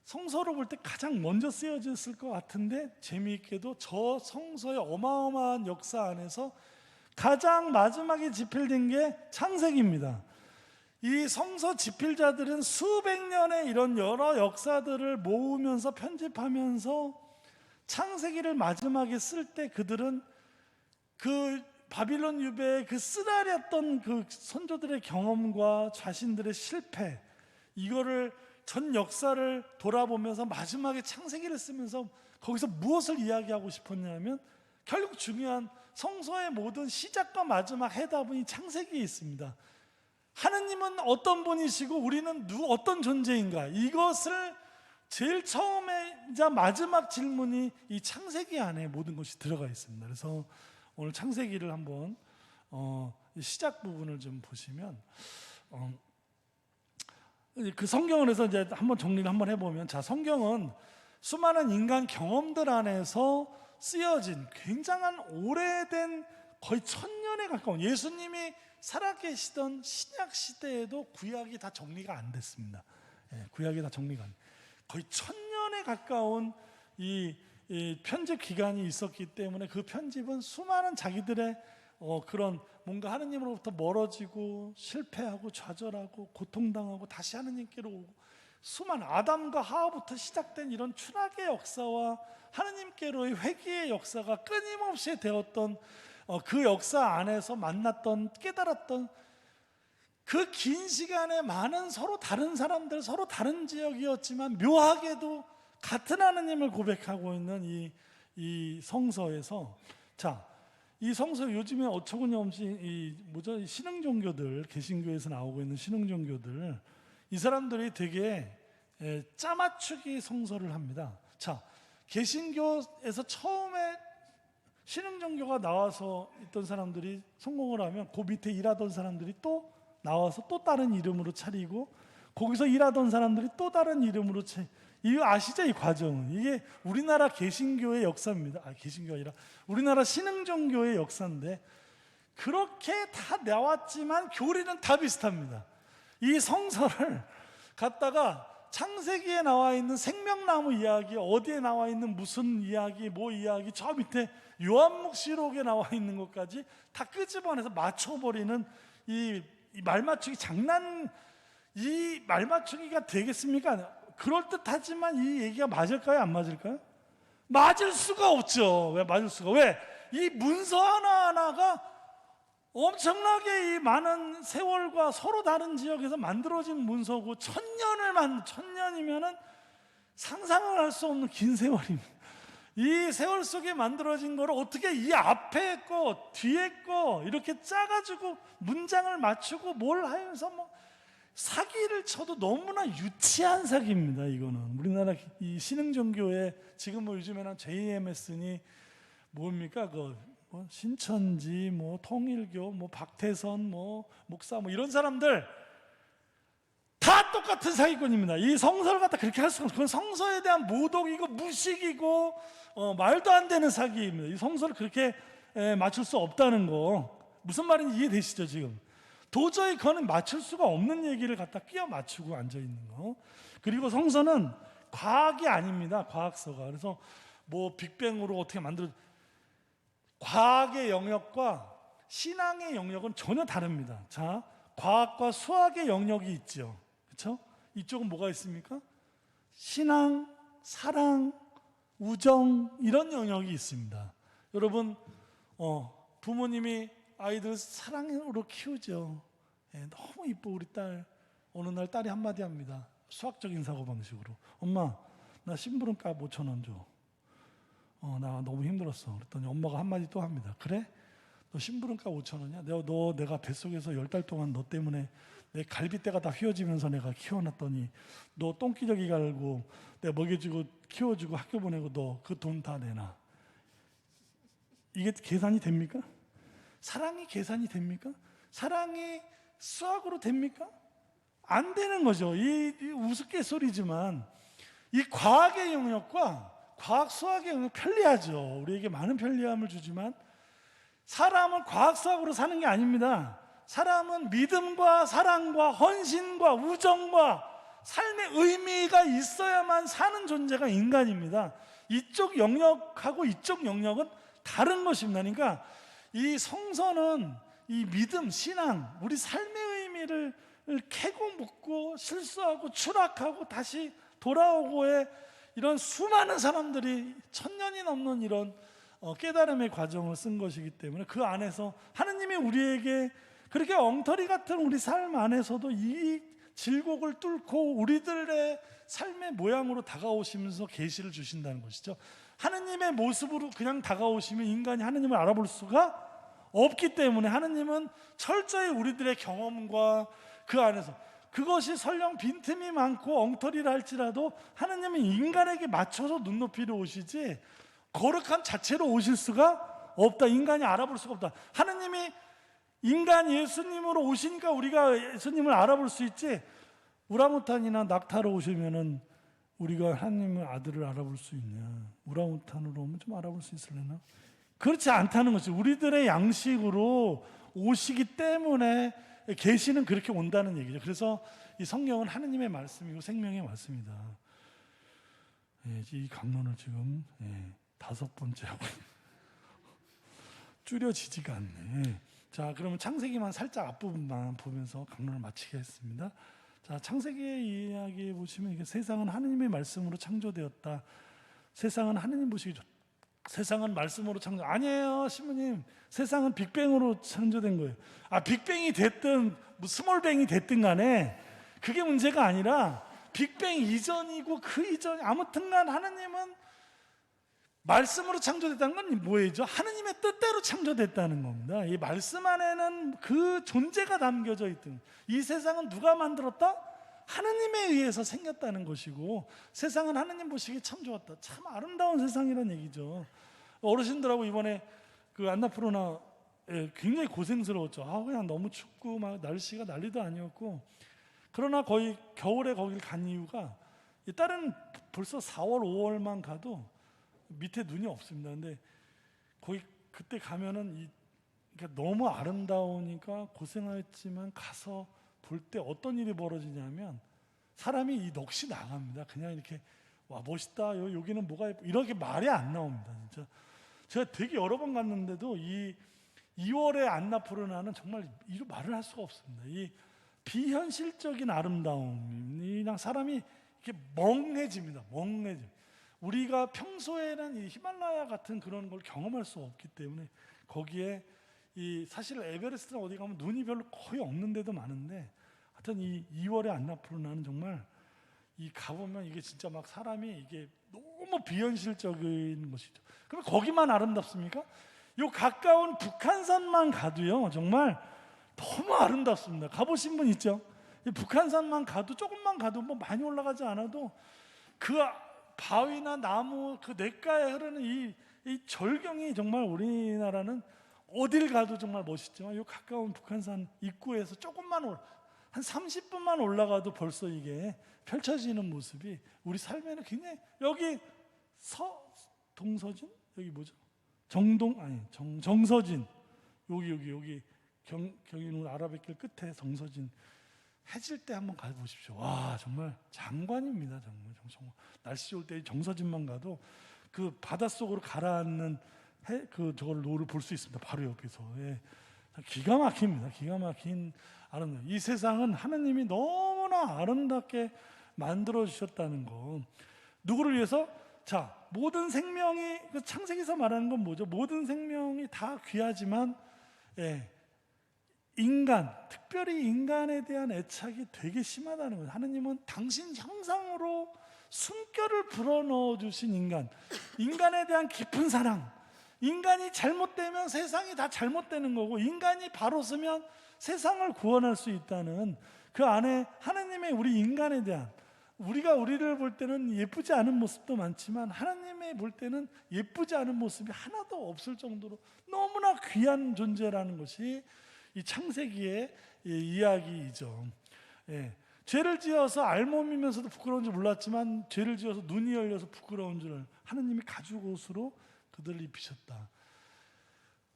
성서로 볼 때 가장 먼저 쓰여졌을 것 같은데, 재미있게도 저 성서의 어마어마한 역사 안에서 가장 마지막에 집필된 게 창세기입니다. 이 성서 집필자들은 수백 년의 이런 여러 역사들을 모으면서 편집하면서 창세기를 마지막에 쓸 때 그들은 그 바빌론 유배의 그 쓰라렸던 그 선조들의 경험과 자신들의 실패, 이거를 전 역사를 돌아보면서 마지막에 창세기를 쓰면서 거기서 무엇을 이야기하고 싶었냐면, 결국 중요한 성서의 모든 시작과 마지막 해답은 이 창세기에 있습니다. 하느님은 어떤 분이시고 우리는 어떤 존재인가, 이것을 제일 처음이자 마지막 질문이 이 창세기 안에 모든 것이 들어가 있습니다. 그래서 오늘 창세기를 한번 시작 부분을 좀 보시면, 그 성경을 해서 이제 한번 정리를 한번 해보면, 자, 성경은 수많은 인간 경험들 안에서 쓰여진 굉장한 오래된, 거의 1000년에 가까운, 예수님이 살아계시던 신약 시대에도 구약이 다 정리가 안 됐습니다. 구약이 다 정리가 안, 거의 1000년에 가까운 이 편집 기간이 있었기 때문에, 그 편집은 수많은 자기들의 그런 뭔가 하느님으로부터 멀어지고 실패하고 좌절하고 고통당하고 다시 하느님께로 오고, 수많은 아담과 하와부터 시작된 이런 추락의 역사와 하느님께로의 회개의 역사가 끊임없이 되었던 그 역사 안에서 만났던, 깨달았던 그 긴 시간에 많은 서로 다른 사람들, 서로 다른 지역이었지만 묘하게도 같은 하느님을 고백하고 있는 이 성서에서, 자, 이 성서 요즘에 어처구니없이 신흥 종교들, 개신교에서 나오고 있는 신흥 종교들, 이 사람들이 되게 짜맞추기 성서를 합니다. 자, 개신교에서 처음에 신흥 종교가 나와서 있던 사람들이 성공을 하면 그 밑에 일하던 사람들이 또 나와서 또 다른 이름으로 차리고, 거기서 일하던 사람들이 또 다른 이름으로 이거 아시죠? 이 과정은 이게 우리나라 개신교의 역사입니다. 개신교가 아니라 우리나라 신흥종교의 역사인데, 그렇게 다 나왔지만 교리는 다 비슷합니다. 이 성서를 갖다가 창세기에 나와 있는 생명나무 이야기, 어디에 나와 있는 무슨 이야기, 뭐 이야기, 저 밑에 요한묵시록에 나와 있는 것까지 다 끄집어내서 맞춰버리는 이 말맞추기 장난, 이 말맞추기가 되겠습니까? 그럴듯하지만 이 얘기가 맞을까요? 안 맞을까요? 맞을 수가 없죠. 왜 맞을 수가? 왜? 이 문서 하나하나가 엄청나게 이 많은 세월과 서로 다른 지역에서 만들어진 문서고, 1000년이면은 상상을 할 수 없는 긴 세월입니다. 이 세월 속에 만들어진 거를 어떻게 이 앞에 거 뒤에 거 이렇게 짜가지고 문장을 맞추고 뭘 하면서 뭐 사기를 쳐도 너무나 유치한 사기입니다. 이거는 우리나라 이 신흥종교에 지금 뭐 요즘에는 JMS니 뭡니까 뭐 신천지, 뭐 통일교, 뭐 박태선, 뭐 목사, 뭐 이런 사람들 다 똑같은 사기꾼입니다. 이 성서를 갖다 그렇게 할 수가 없어요. 그건 성서에 대한 모독이고 무식이고 말도 안 되는 사기입니다. 이 성서를 그렇게 맞출 수 없다는 거 무슨 말인지 이해되시죠? 지금 도저히 그거는 맞출 수가 없는 얘기를 갖다 끼워 맞추고 앉아 있는 거. 그리고 성서는 과학이 아닙니다. 과학서가. 그래서 뭐 빅뱅으로 어떻게 만들어, 과학의 영역과 신앙의 영역은 전혀 다릅니다. 자, 과학과 수학의 영역이 있죠. 그렇죠? 이쪽은 뭐가 있습니까? 신앙, 사랑, 우정, 이런 영역이 있습니다. 여러분, 부모님이 아이들 사랑으로 키우죠. 너무 이뻐 우리 딸. 어느 날 딸이 한마디 합니다. 수학적인 사고방식으로. 엄마, 나 심부름값 5,000원 줘. 나 너무 힘들었어. 그랬더니 엄마가 한마디 또 합니다. 그래? 너 심부름값 5,000원이야? 내가 뱃속에서 10달 동안 너 때문에 내 갈비뼈가 다 휘어지면서 내가 키워놨더니 너 똥기저귀 갈고 내가 먹여주고 키워주고 학교 보내고 너 그 돈 다 내놔. 이게 계산이 됩니까? 사랑이 계산이 됩니까? 사랑이 수학으로 됩니까? 안 되는 거죠. 이 우스갯소리지만 이 과학의 영역과 과학 수학의 영역 편리하죠. 우리에게 많은 편리함을 주지만 사람은 과학 수학으로 사는 게 아닙니다. 사람은 믿음과 사랑과 헌신과 우정과 삶의 의미가 있어야만 사는 존재가 인간입니다. 이쪽 영역하고 이쪽 영역은 다른 것입니다. 그러니까 이 성서는 이 믿음, 신앙, 우리 삶의 의미를 캐고 묻고 실수하고 추락하고 다시 돌아오고의 이런 수많은 사람들이 1000년이 넘는 이런 깨달음의 과정을 쓴 것이기 때문에 그 안에서 하느님이 우리에게 그렇게 엉터리 같은 우리 삶 안에서도 이 질곡을 뚫고 우리들의 삶의 모양으로 다가오시면서 계시를 주신다는 것이죠. 하느님의 모습으로 그냥 다가오시면 인간이 하느님을 알아볼 수가 없기 때문에 하느님은 철저히 우리들의 경험과 그 안에서 그것이 설령 빈틈이 많고 엉터리라 할지라도 하느님은 인간에게 맞춰서 눈높이로 오시지 거룩함 자체로 오실 수가 없다. 인간이 알아볼 수가 없다. 하느님이 인간 예수님으로 오시니까 우리가 예수님을 알아볼 수 있지, 우라무탄이나 낙타로 오시면은 우리가 하나님의 아들을 알아볼 수 있냐? 우라무탄으로 오면 좀 알아볼 수 있을려나? 그렇지 않다는 거죠. 우리들의 양식으로 오시기 때문에 계시는 그렇게 온다는 얘기죠. 그래서 이 성경은 하느님의 말씀이고 생명의 말씀이다. 이 강론을 지금 5번째 하고 줄여지지가 않네. 자, 그러면 창세기만 살짝 앞부분만 보면서 강론을 마치겠습니다. 자, 창세기의 이야기 보시면 이게 세상은 하느님의 말씀으로 창조되었다. 세상은 하느님 보시기 좋다. 세상은 말씀으로 창조. 아니에요, 신부님. 세상은 빅뱅으로 창조된 거예요. 빅뱅이 됐든 스몰뱅이 됐든 간에 그게 문제가 아니라 빅뱅 이전이고 그 이전이 아무튼간 하느님은 말씀으로 창조됐다는 건 뭐예요? 하느님의 뜻대로 창조됐다는 겁니다. 이 말씀 안에는 그 존재가 담겨져 있던, 이 세상은 누가 만들었다? 하느님에 의해서 생겼다는 것이고 세상은 하느님 보시기에 참 좋았다. 참 아름다운 세상이라는 얘기죠. 어르신들하고 이번에 그 안나푸르나 굉장히 고생스러웠죠. 그냥 너무 춥고 막 날씨가 난리도 아니었고, 그러나 거의 겨울에 거길 간 이유가 다른 벌써 4월 5월만 가도 밑에 눈이 없습니다. 근데 거기 그때 가면은 그러니까 너무 아름다우니까 고생했지만 가서 볼 때 어떤 일이 벌어지냐면 사람이 이 넋이 나갑니다. 그냥 이렇게 와 멋있다. 여기는 뭐가 예뻐. 이렇게 말이 안 나옵니다. 진짜 제가 되게 여러 번 갔는데도 이 2월의 안나푸르나는 정말 이로 말을 할 수가 없습니다. 이 비현실적인 아름다움이 그냥 사람이 이렇게 멍해집니다. 멍해집니다. 우리가 평소에는 이 히말라야 같은 그런 걸 경험할 수 없기 때문에 거기에 사실 에베레스트나 어디 가면 눈이 별로 거의 없는 데도 많은데 하여튼 이 2월의 안나푸르나는 정말 가보면 이게 진짜 막 사람이 이게 너무 비현실적인 것이죠. 그럼 거기만 아름답습니까? 요 가까운 북한산만 가도요 정말 너무 아름답습니다. 가보신 분 있죠? 북한산만 가도 조금만 가도 뭐 많이 올라가지 않아도 그 바위나 나무 그 냇가에 흐르는 이 절경이 정말 우리나라는 어딜 가도 정말 멋있지만 이 가까운 북한산 입구에서 조금만 한 30분만 올라가도 벌써 이게 펼쳐지는 모습이 우리 삶에는 굉장히 여기 동서진 여기 뭐죠? 정서진 여기 경인 아라뱃길 끝에 정서진 해질 때 한번 가보십시오. 와 정말 장관입니다. 정말 날씨 좋을 때 정서진만 가도 그 바닷속으로 가라앉는 저걸 노를 볼 수 있습니다. 바로 옆에서. 기가 막힙니다. 기가 막힌 아름다움. 이 세상은 하느님이 너무나 아름답게 만들어 주셨다는 거. 누구를 위해서? 자, 모든 생명이 그 창세기에서 말하는 건 뭐죠? 모든 생명이 다 귀하지만 인간, 특별히 인간에 대한 애착이 되게 심하다는 거예요. 하느님은 당신 형상으로 숨결을 불어넣어 주신 인간에 대한 깊은 사랑. 인간이 잘못되면 세상이 다 잘못되는 거고 인간이 바로 서면 세상을 구원할 수 있다는 그 안에 하느님의 우리 인간에 대한, 우리가 우리를 볼 때는 예쁘지 않은 모습도 많지만 하나님의 볼 때는 예쁘지 않은 모습이 하나도 없을 정도로 너무나 귀한 존재라는 것이 이 창세기의 이야기이죠. 죄를 지어서 알몸이면서도 부끄러운 줄 몰랐지만 죄를 지어서 눈이 열려서 부끄러운 줄 하느님이 가죽옷으로 그들을 입히셨다.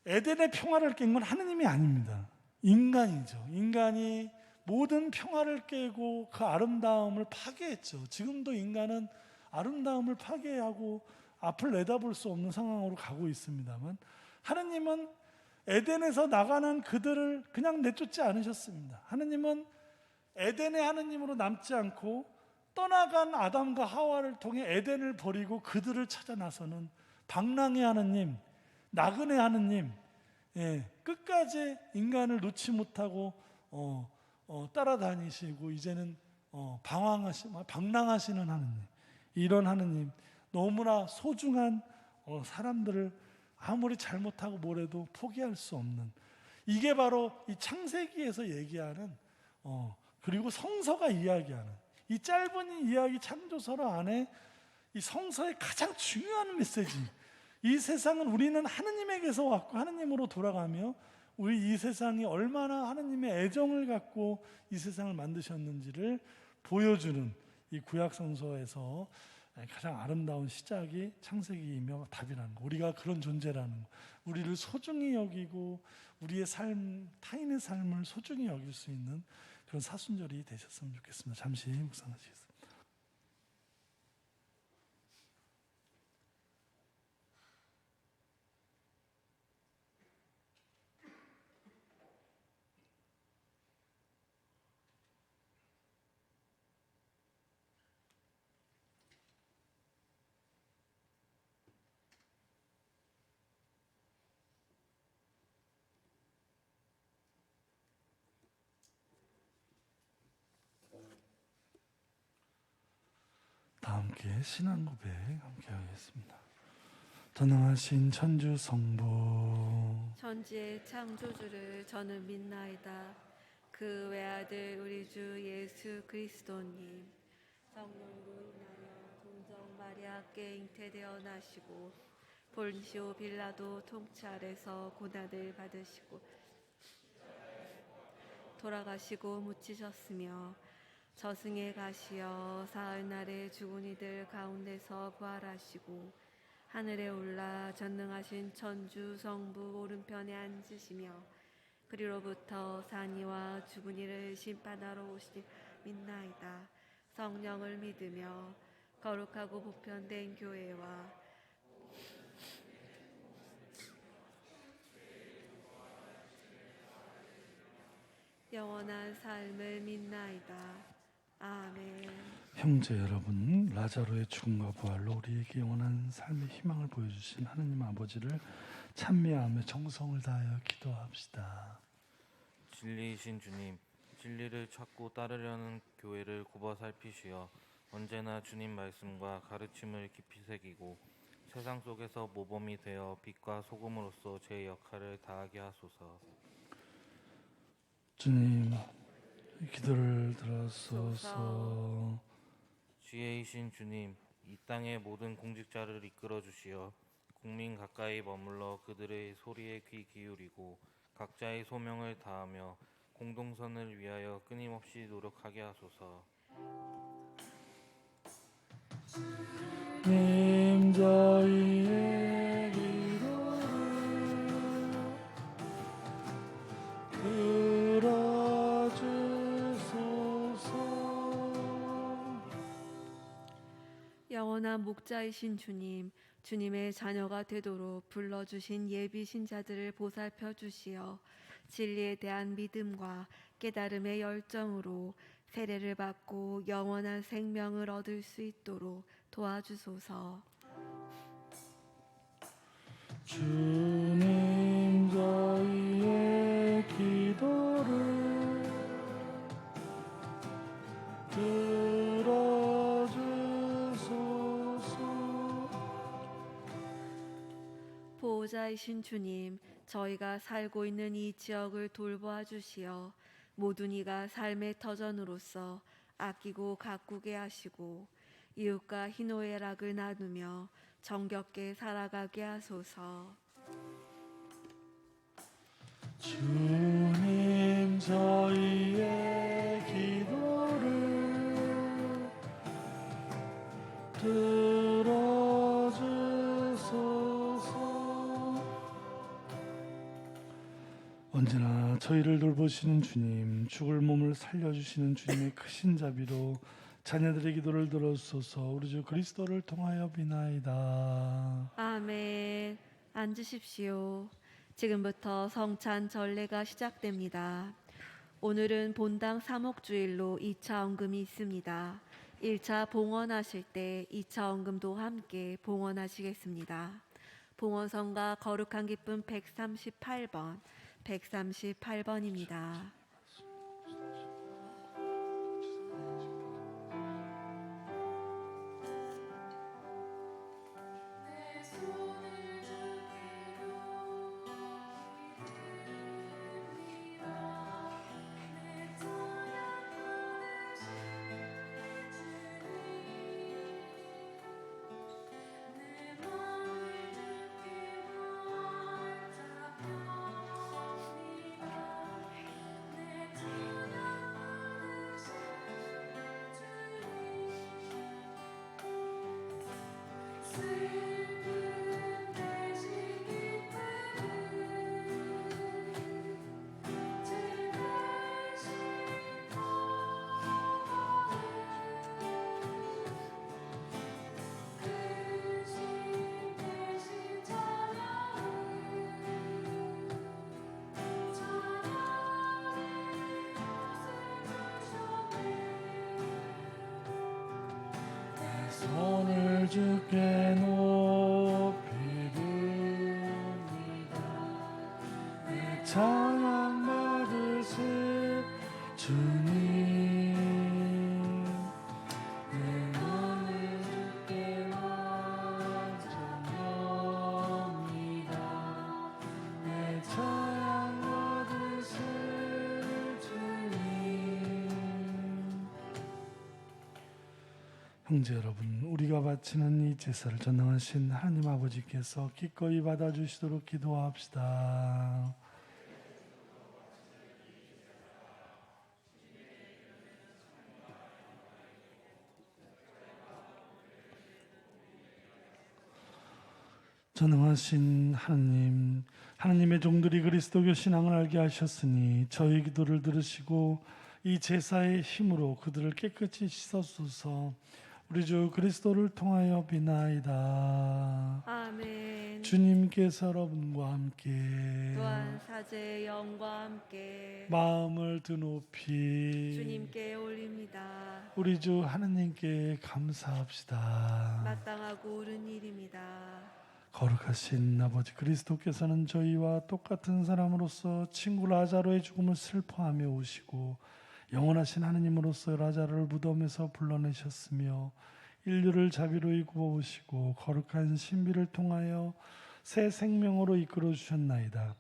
에덴의 평화를 깬 건 하느님이 아닙니다. 인간이죠. 인간이 모든 평화를 깨고 그 아름다움을 파괴했죠. 지금도 인간은 아름다움을 파괴하고 앞을 내다볼 수 없는 상황으로 가고 있습니다만, 하느님은 에덴에서 나가는 그들을 그냥 내쫓지 않으셨습니다. 하느님은 에덴의 하느님으로 남지 않고 떠나간 아담과 하와를 통해 에덴을 버리고 그들을 찾아 나서는 방랑의 하느님, 나그네 하느님, 끝까지 인간을 놓지 못하고 따라다니시고 이제는 방랑하시는 하느님, 이런 하느님, 너무나 소중한 사람들을 아무리 잘못하고 뭐래도 포기할 수 없는, 이게 바로 이 창세기에서 얘기하는 그리고 성서가 이야기하는 이 짧은 이야기 창조서 안에 이 성서의 가장 중요한 메시지, 이 세상은 우리는 하느님에게서 왔고 하느님으로 돌아가며 우리 이 세상이 얼마나 하느님의 애정을 갖고 이 세상을 만드셨는지를 보여주는 이 구약 성서에서 가장 아름다운 시작이 창세기이며 답이라는 거, 우리가 그런 존재라는 거, 우리를 소중히 여기고 우리의 삶, 타인의 삶을 소중히 여길 수 있는 그런 사순절이 되셨으면 좋겠습니다. 잠시 묵상하시겠습니다. 다 함께 신앙 고백 함께 하겠습니다. 전능하신 천주 성부, 천지의 창조주를 저는 믿나이다. 그 외아들 우리 주 예수 그리스도님, 성령으로 인하여 동정 마리아께 잉태되어 나시고 본시오 빌라도 통찰에서 고난을 받으시고 돌아가시고 묻히셨으며 저승에 가시어 사흘날에 죽은 이들 가운데서 부활하시고 하늘에 올라 전능하신 천주 성부 오른편에 앉으시며 그리로부터 산이와 죽은 이를 심판하러 오시니 믿나이다. 성령을 믿으며 거룩하고 보편된 교회와 영원한 삶을 믿나이다. 아멘. 형제 여러분, 라자로의 죽음과 부활로 우리에게 영원한 삶의 희망을 보여주신 하느님 아버지를 찬미하며 정성을 다하여 기도합시다. 진리이신 주님, 진리를 찾고 따르려는 교회를 굽어 살피시어 언제나 주님 말씀과 가르침을 깊이 새기고 세상 속에서 모범이 되어 빛과 소금으로서 제 역할을 다하게 하소서. 주님, 기도를 들어소서. 지혜이신 주님, 이 땅의 모든 공직자를 이끌어 주시어 국민 가까이 머물러 그들의 소리에 귀 기울이고 각자의 소명을 다하며 공동선을 위하여 끊임없이 노력하게 하소서. 님 저희의 기도를 들어주소서. 영원한 목자이신 주님, 주님의 자녀가 되도록 불러주신 예비 신자들을 보살펴 주시어 진리에 대한 믿음과 깨달음의 열정으로 세례를 받고 영원한 생명을 얻을 수 있도록 도와주소서. 주님 저희의 기도를 들어주소서. 보호자이신 주님, 저희가 살고 있는 이 지역을 돌보아 주시어 모든 이가 삶의 터전으로서 아끼고 가꾸게 하시고 이웃과 희노애락을 나누며 정겹게 살아가게 하소서. 주님 저희의 기도를 들어주소서. 언제나 저희를 돌보시는 주님, 죽을 몸을 살려주시는 주님의 크신 자비로 자녀들의 기도를 들어주소서. 우리 주 그리스도를 통하여 비나이다. 아멘. 앉으십시오. 지금부터 성찬 전례가 시작됩니다. 오늘은 본당 사목주일로 2차 언금이 있습니다. 1차 봉헌하실 때 2차 언금도 함께 봉헌하시겠습니다. 봉헌성가 거룩한 기쁨 138번, 138번입니다. 손을 주께 높이 듭니다. 내 찬양 받으실 주님, 내 눈을 주께 완전합니다. 내 찬양 받으실 주님. 형제 여러분, 우리가 바치는 이 제사를 전능하신 하나님 아버지께서 기꺼이 받아주시도록 기도합시다. 전능하신 하나님, 하나님의 종들이 그리스도교 신앙을 알게 하셨으니 저희 기도를 들으시고 이 제사의 힘으로 그들을 깨끗이 씻어주소서. 우리 주 그리스도를 통하여 비나이다. 아멘. 주님께서 여러분과 함께 또한 사제의 영과 함께 마음을 드높이 주님께 올립니다. 우리 주 하나님께 감사합시다. 마땅하고 옳은 일입니다. 거룩하신 아버지, 그리스도께서는 저희와 똑같은 사람으로서 친구 라자로의 죽음을 슬퍼하며 오시고 영원하신 하느님으로서 라자로를 무덤에서 불러내셨으며 인류를 자비로이 구워오시고 거룩한 신비를 통하여 새 생명으로 이끌어 주셨나이다.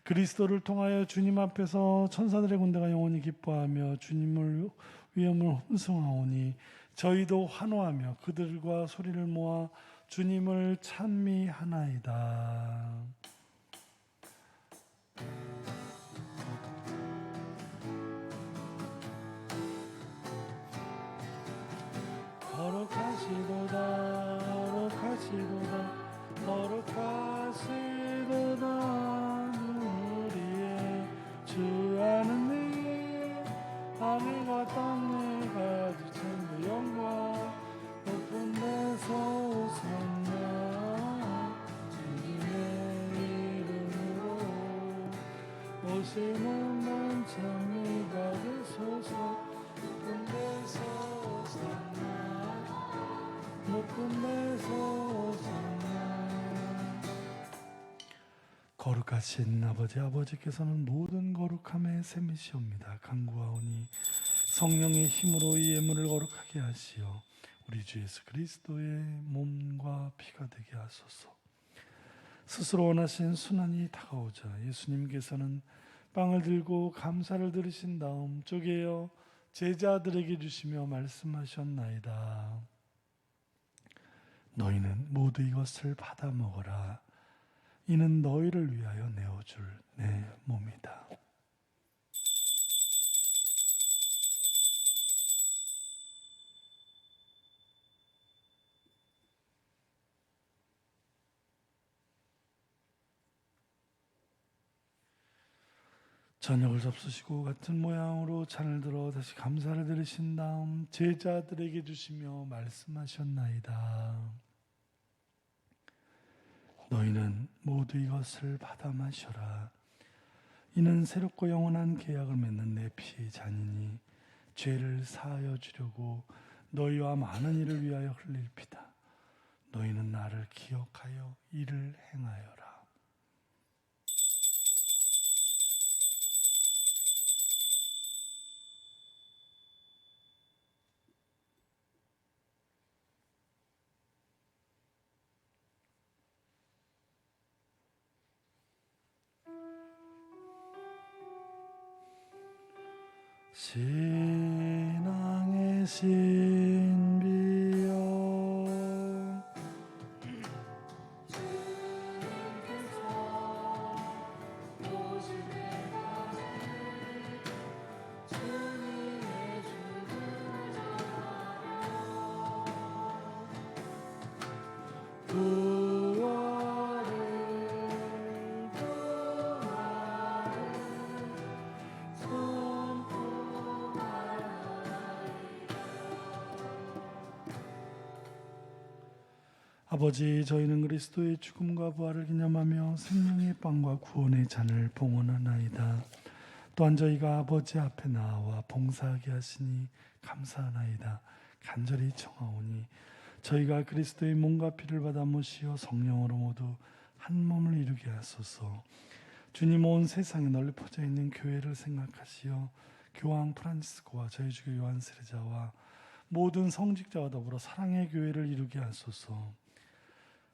그리스도를 통하여 주님 앞에서 천사들의 군대가 영원히 기뻐하며 주님을 위엄을 hun성하오니 저희도 환호하며 그들과 소리를 모아 주님을 찬미하나이다. 거룩하시도다, 거룩하시도다, 거룩하시도다. 우리의 주 하느님, 하늘과 땅을 가지신 영광 높은 데서 오셨나. 주님의 이름으로 오시는 만 찬미 받으소서. 높은 데서 오셨나, 높은 데서 오셨나. 거룩하신 아버지께서는 모든 거룩함의 셈이시옵니다. 간구하오니 성령의 힘으로 이 예물을 거룩하게 하시어 우리 주 예수 그리스도의 몸과 피가 되게 하소서. 스스로 원하신 순환이 다가오자 예수님께서는 빵을 들고 감사를 들으신 다음 쪼개어 제자들에게 주시며 말씀하셨나이다. 너희는 모두 이것을 받아 먹어라. 이는 너희를 위하여 내어줄 내 몸이다. 저녁을 접수시고 같은 모양으로 잔을 들어 다시 감사를 드리신 다음 제자들에게 주시며 말씀하셨나이다. 너희는 모두 이것을 받아 마셔라. 이는 새롭고 영원한 계약을 맺는 내 피의 잔이니 죄를 사하여 주려고 너희와 많은 이를 위하여 흘릴 피다. 너희는 나를 기억하여 이를 행하여라. 신앙의 신비여 아버지, 저희는 그리스도의 죽음과 부활을 기념하며 생명의 빵과 구원의 잔을 봉헌하나이다. 또한 저희가 아버지 앞에 나와 봉사하게 하시니 감사하나이다. 간절히 청하오니 저희가 그리스도의 몸과 피를 받아 모시어 성령으로 모두 한 몸을 이루게 하소서. 주님, 온 세상에 널리 퍼져 있는 교회를 생각하시어 교황 프란치스코와 저희 주교 요한 세례자와 모든 성직자와 더불어 사랑의 교회를 이루게 하소서.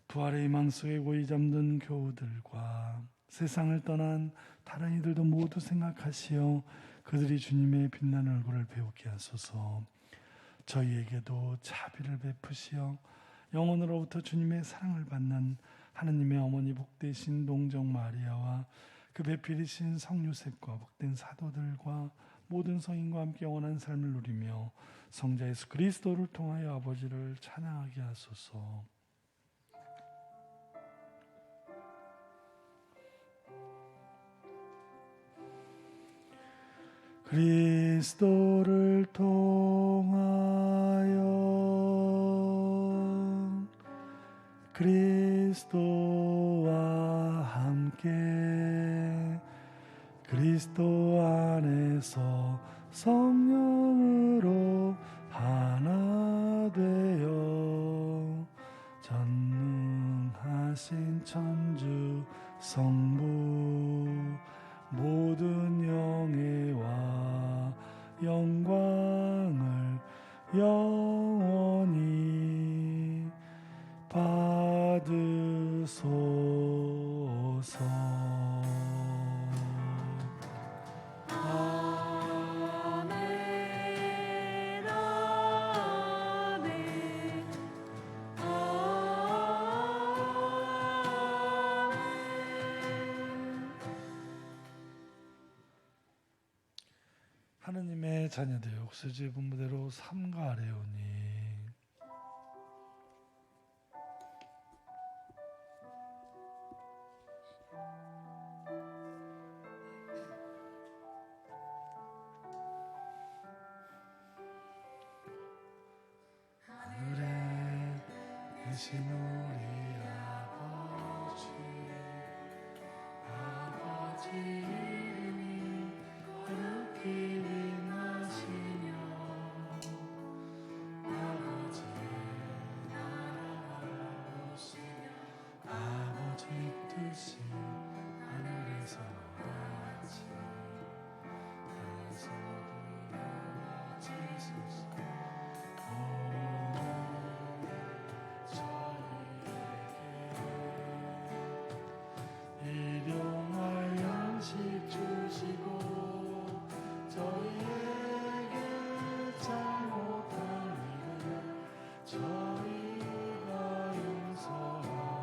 부활의 희망 속에 고이 잠든 교우들과 세상을 떠난 다른 이들도 모두 생각하시어 그들이 주님의 빛나는 얼굴을 배우게 하소서. 저희에게도 자비를 베푸시어 영혼으로부터 주님의 사랑을 받는 하느님의 어머니 복되신 동정 마리아와 그 배필이신 성 요셉과 복된 사도들과 모든 성인과 함께 영원한 삶을 누리며 성자 예수 그리스도를 통하여 아버지를 찬양하게 하소서. 그리스도를 통하여 그리스도와 함께 그리스도 안에서 성령으로 하나 되어 전능하신 천주 성부 모든 영예와 영광을 영원히 받으소서. 아멘, 아멘, 아멘. 하느님의 자녀들 옥수지 분부대로 삼가 아뢰오니 하늘에 계신 우리 아버지 이름이 거룩히 빛나시며 아버지의 나라가 오시며 아버지 뜻이 하늘에서 같이 땅에서도 이루어지소서. 일용할 양식 주시고 저희에게 잘못한 일을 저희가 용서하오니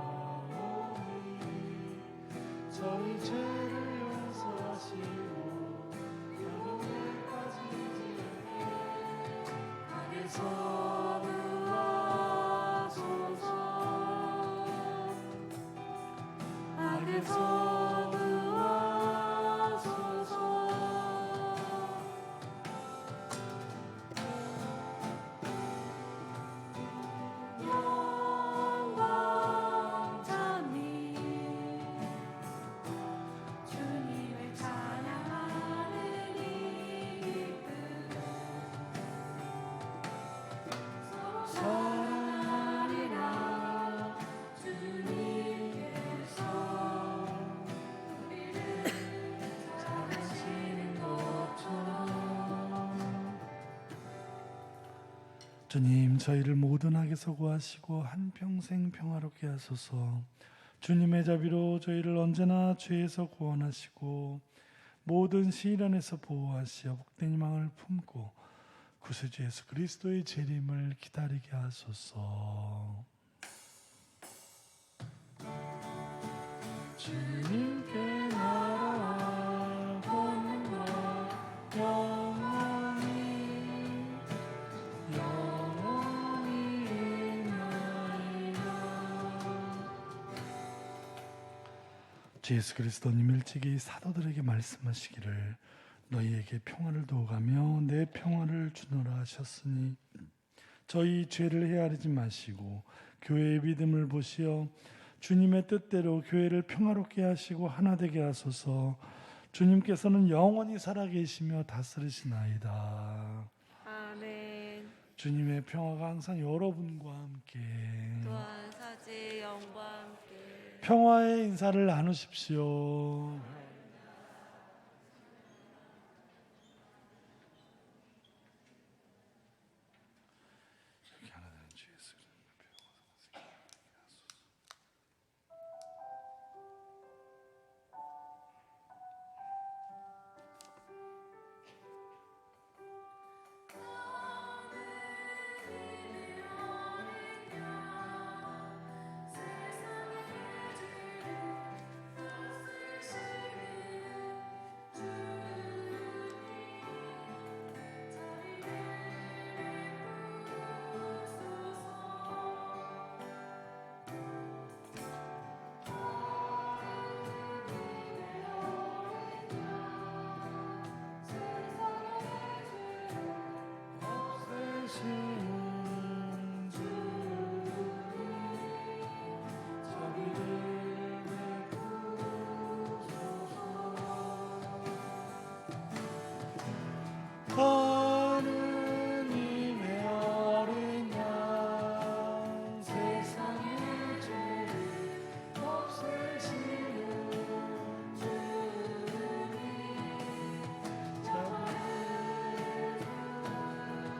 저희 죄를 용서하시고 영혼에 빠지지 않게 악에서 구하소서. 악에서 구하소서. 주님, 저희를 모든 악에서 구하시고 한평생 평화롭게 하소서. 주님의 자비로 저희를 언제나 죄에서 구원하시고 모든 시련에서 보호하시어 복된 희망을 품고 구세주 예수 그리스도의 재림을 기다리게 하소서. 주님께 나라와 권능과 영원히 주 예수 그리스도님 일찍이 사도들에게 말씀하시기를 너희에게 평화를 두어가며 내 평화를 주노라 하셨으니 저희 죄를 헤아리지 마시고 교회의 믿음을 보시어 주님의 뜻대로 교회를 평화롭게 하시고 하나 되게 하소서. 주님께서는 영원히 살아계시며 다스리시나이다. 아멘. 주님의 평화가 항상 여러분과 함께 또한 사제의 영과 함께 평화의 인사를 나누십시오. 하느님의 어린 양 세상의 죄 없애시는 주님 자비를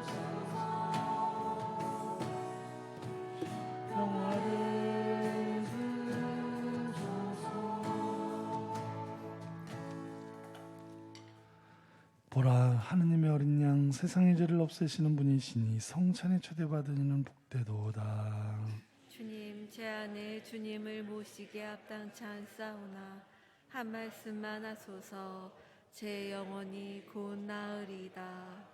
주소서. 평화를 주소서. 보라, 하느님의 어린 양 세상의 죄를 없애시는 분이시니 성찬에 초대받은 이는 복되도다. 주님, 제 안에 주님을 모시기에 합당치 않사오나 한 말씀만 하소서. 제 영혼이 곧 나으리이다.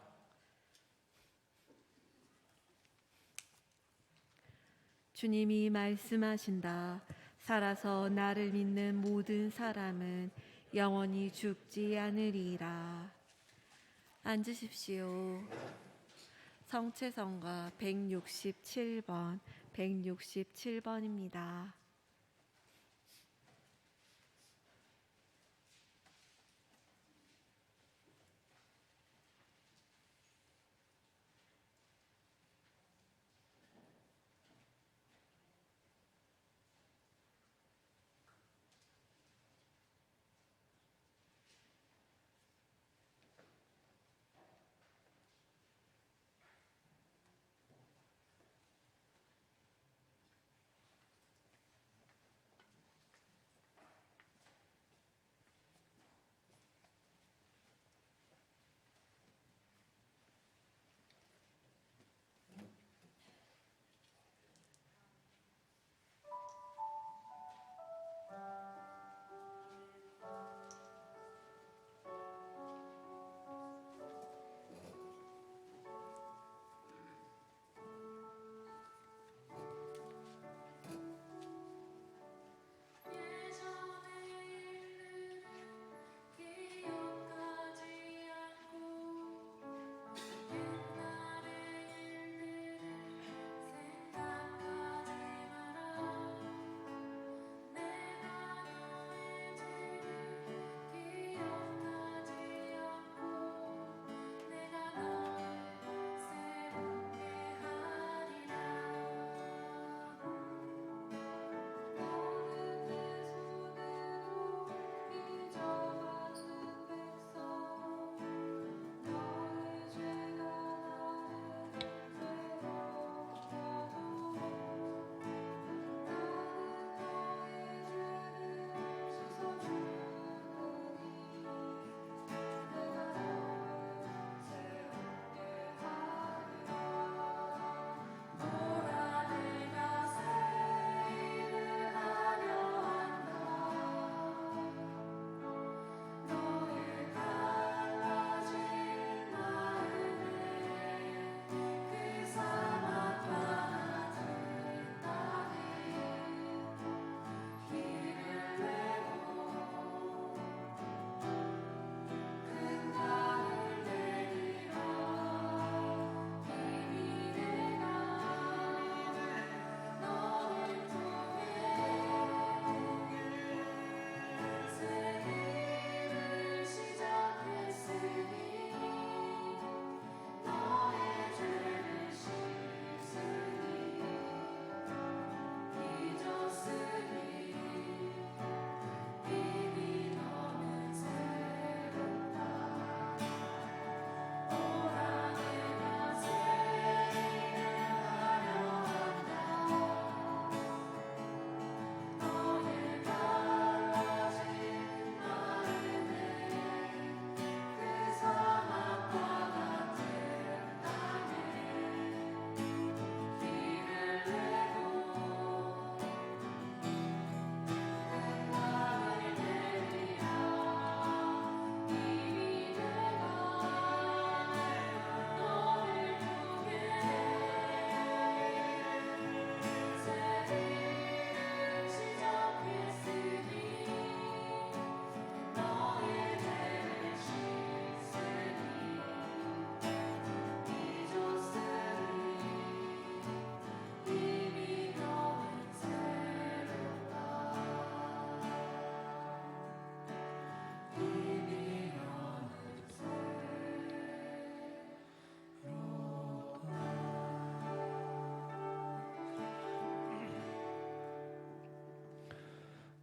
주님이 말씀하신다. 살아서 나를 믿는 모든 사람은 영원히 죽지 않으리라. 앉으십시오. 성채성가 167번, 167번입니다.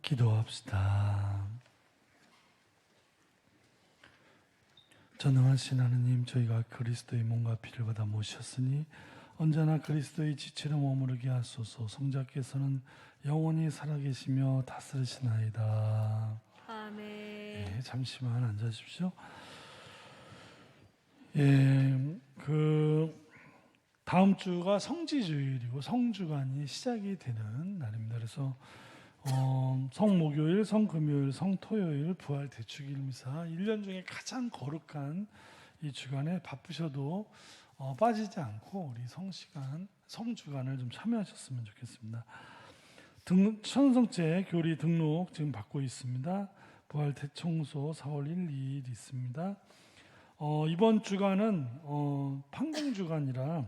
기도합시다. 전능하신 하느님, 저희가 그리스도의 몸과 피를 받아 모셨으니 언제나 그리스도의 지체로 머무르게 하소서. 성자께서는 영원히 살아계시며 다스리시나이다. 아멘. 예, 잠시만 앉아주십시오. 예, 다음 주가 성지주일이고 성주간이 시작이 되는 날입니다. 그래서 성목요일, 성금요일, 성토요일, 부활 대축일 미사 1년 중에 가장 거룩한 이 주간에 바쁘셔도 빠지지 않고 우리 성시간, 성주간을 좀 참여하셨으면 좋겠습니다. 천성제 교리 등록 지금 받고 있습니다. 부활 대청소 4월 1, 2일 있습니다. 이번 주간은 판공주간이라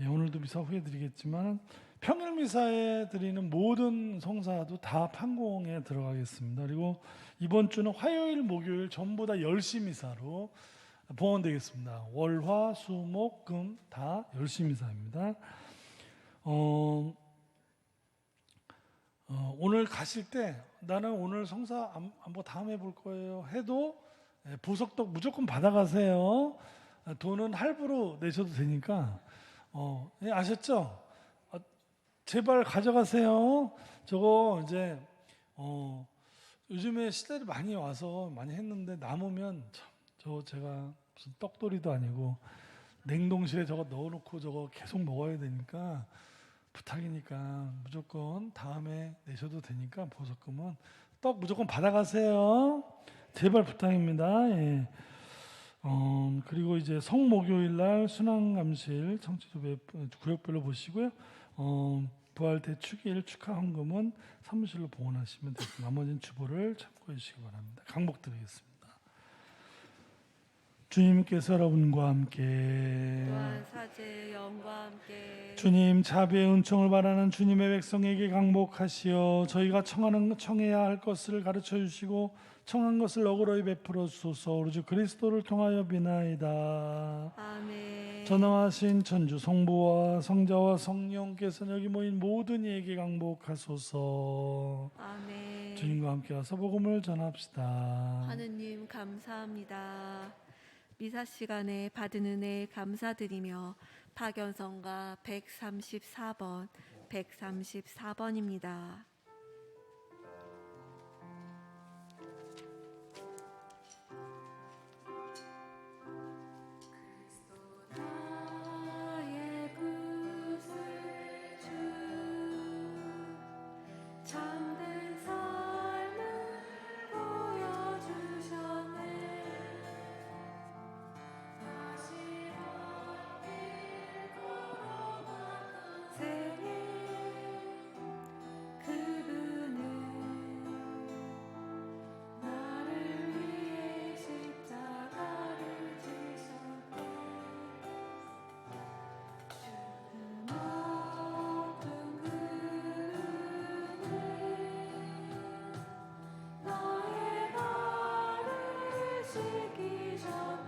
오늘도 미사 후에 드리겠지만 평일 미사에 드리는 모든 성사도 다 판공에 들어가겠습니다. 그리고 이번 주는 화요일, 목요일 전부 다 10시 미사로 봉헌되겠습니다. 월, 화, 수, 목, 금 다 10시 미사입니다. 오늘 가실 때 나는 오늘 성사 안 보고 다음에 볼 거예요 해도 보석떡 무조건 받아가세요. 돈은 할부로 내셔도 되니까 아셨죠? 제발 가져가세요. 저거 이제 요즘에 시대를 많이 와서 많이 했는데 남으면 참 제가 무슨 떡돌이도 아니고 냉동실에 저거 넣어놓고 저거 계속 먹어야 되니까 부탁이니까 무조건 다음에 내셔도 되니까 보석금은 떡 무조건 받아가세요. 제발 부탁입니다. 예. 그리고 이제 성목요일 날 순환감실 청취도 구역별로 보시고요. 부활 대축일 축하 헌금은 사무실로 봉헌하시면 되고 나머지는 주보를 참고해 주시기 바랍니다. 강복 드리겠습니다. 주님께서 여러분과 함께 또한 사제의 영과 함께 주님 자비의 은총을 바라는 주님의 백성에게 강복하시어 저희가 청해야 할 것을 가르쳐 주시고 청한 것을 너그러이 베풀어 주소서. 우리 주 그리스도를 통하여 비나이다. 아멘. 전능하신 천주 성부와 성자와 성령께서 여기 모인 모든 이에게 강복하소서. 아멘. 주님과 함께 와서 복음을 전합시다. 하느님 감사합니다. 미사 시간에 받은 은혜 감사드리며 파견성가 134번, 134번입니다. 나의 구세주 참된 삶을 보여주셨네. 다시 먼길 걸어갔던 생애 그분은 나를 위해 십자가를 지셨네. 주는 어떤 그분은 나의 발을 씻기셨다네.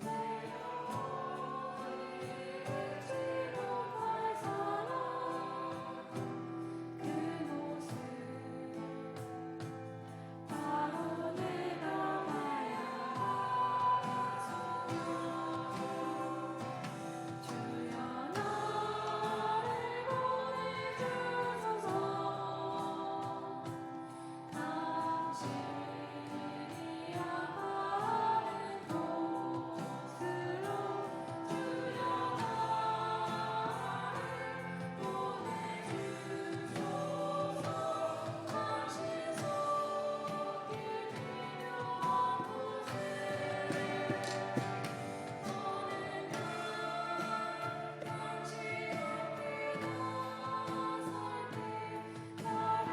내 영혼이 잊지 못할 사랑 그 모습 바로 내가 봐야 하소서. 주여 나를 보내주소서. 당신이 아파하는 곳으로 주여 나를 보내주소서. 당신 손길 필요한 곳에 너는 당신 앞에 나설 때 나를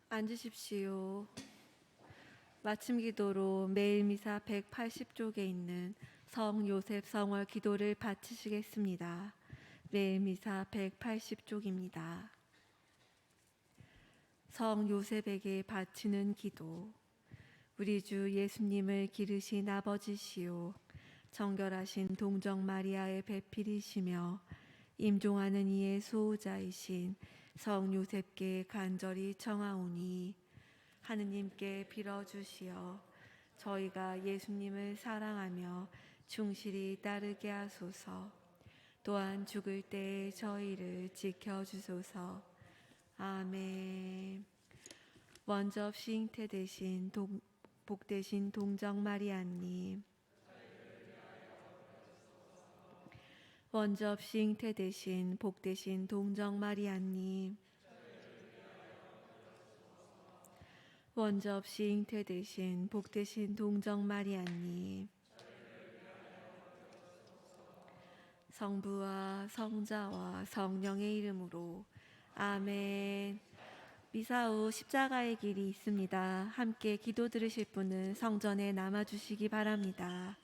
앉으십시오. 마침 기도로 매일 미사 180쪽에 있는 성 요셉 성월 기도를 바치시겠습니다. 매일 미사 180쪽입니다. 성 요셉에게 바치는 기도. 우리 주 예수님을 기르신 아버지시오 정결하신 동정 마리아의 배필이시며 임종하는 이의 수호자이신 성 요셉께 간절히 청하오니 하느님께 빌어주시어 저희가 예수님을 사랑하며 충실히 따르게 하소서. 또한 죽을 때에 저희를 지켜주소서. 아멘. 원접 잉태 되신 복되신 동정 마리아님, 원접 잉태 되신 복되신 동정 마리아님, 원접 잉태 되신 복되신 동정 마리아님, 성부와 성자와 성령의 이름으로 아멘. 미사 후 십자가의 길이 있습니다. 함께 기도 들으실 분은 성전에 남아주시기 바랍니다.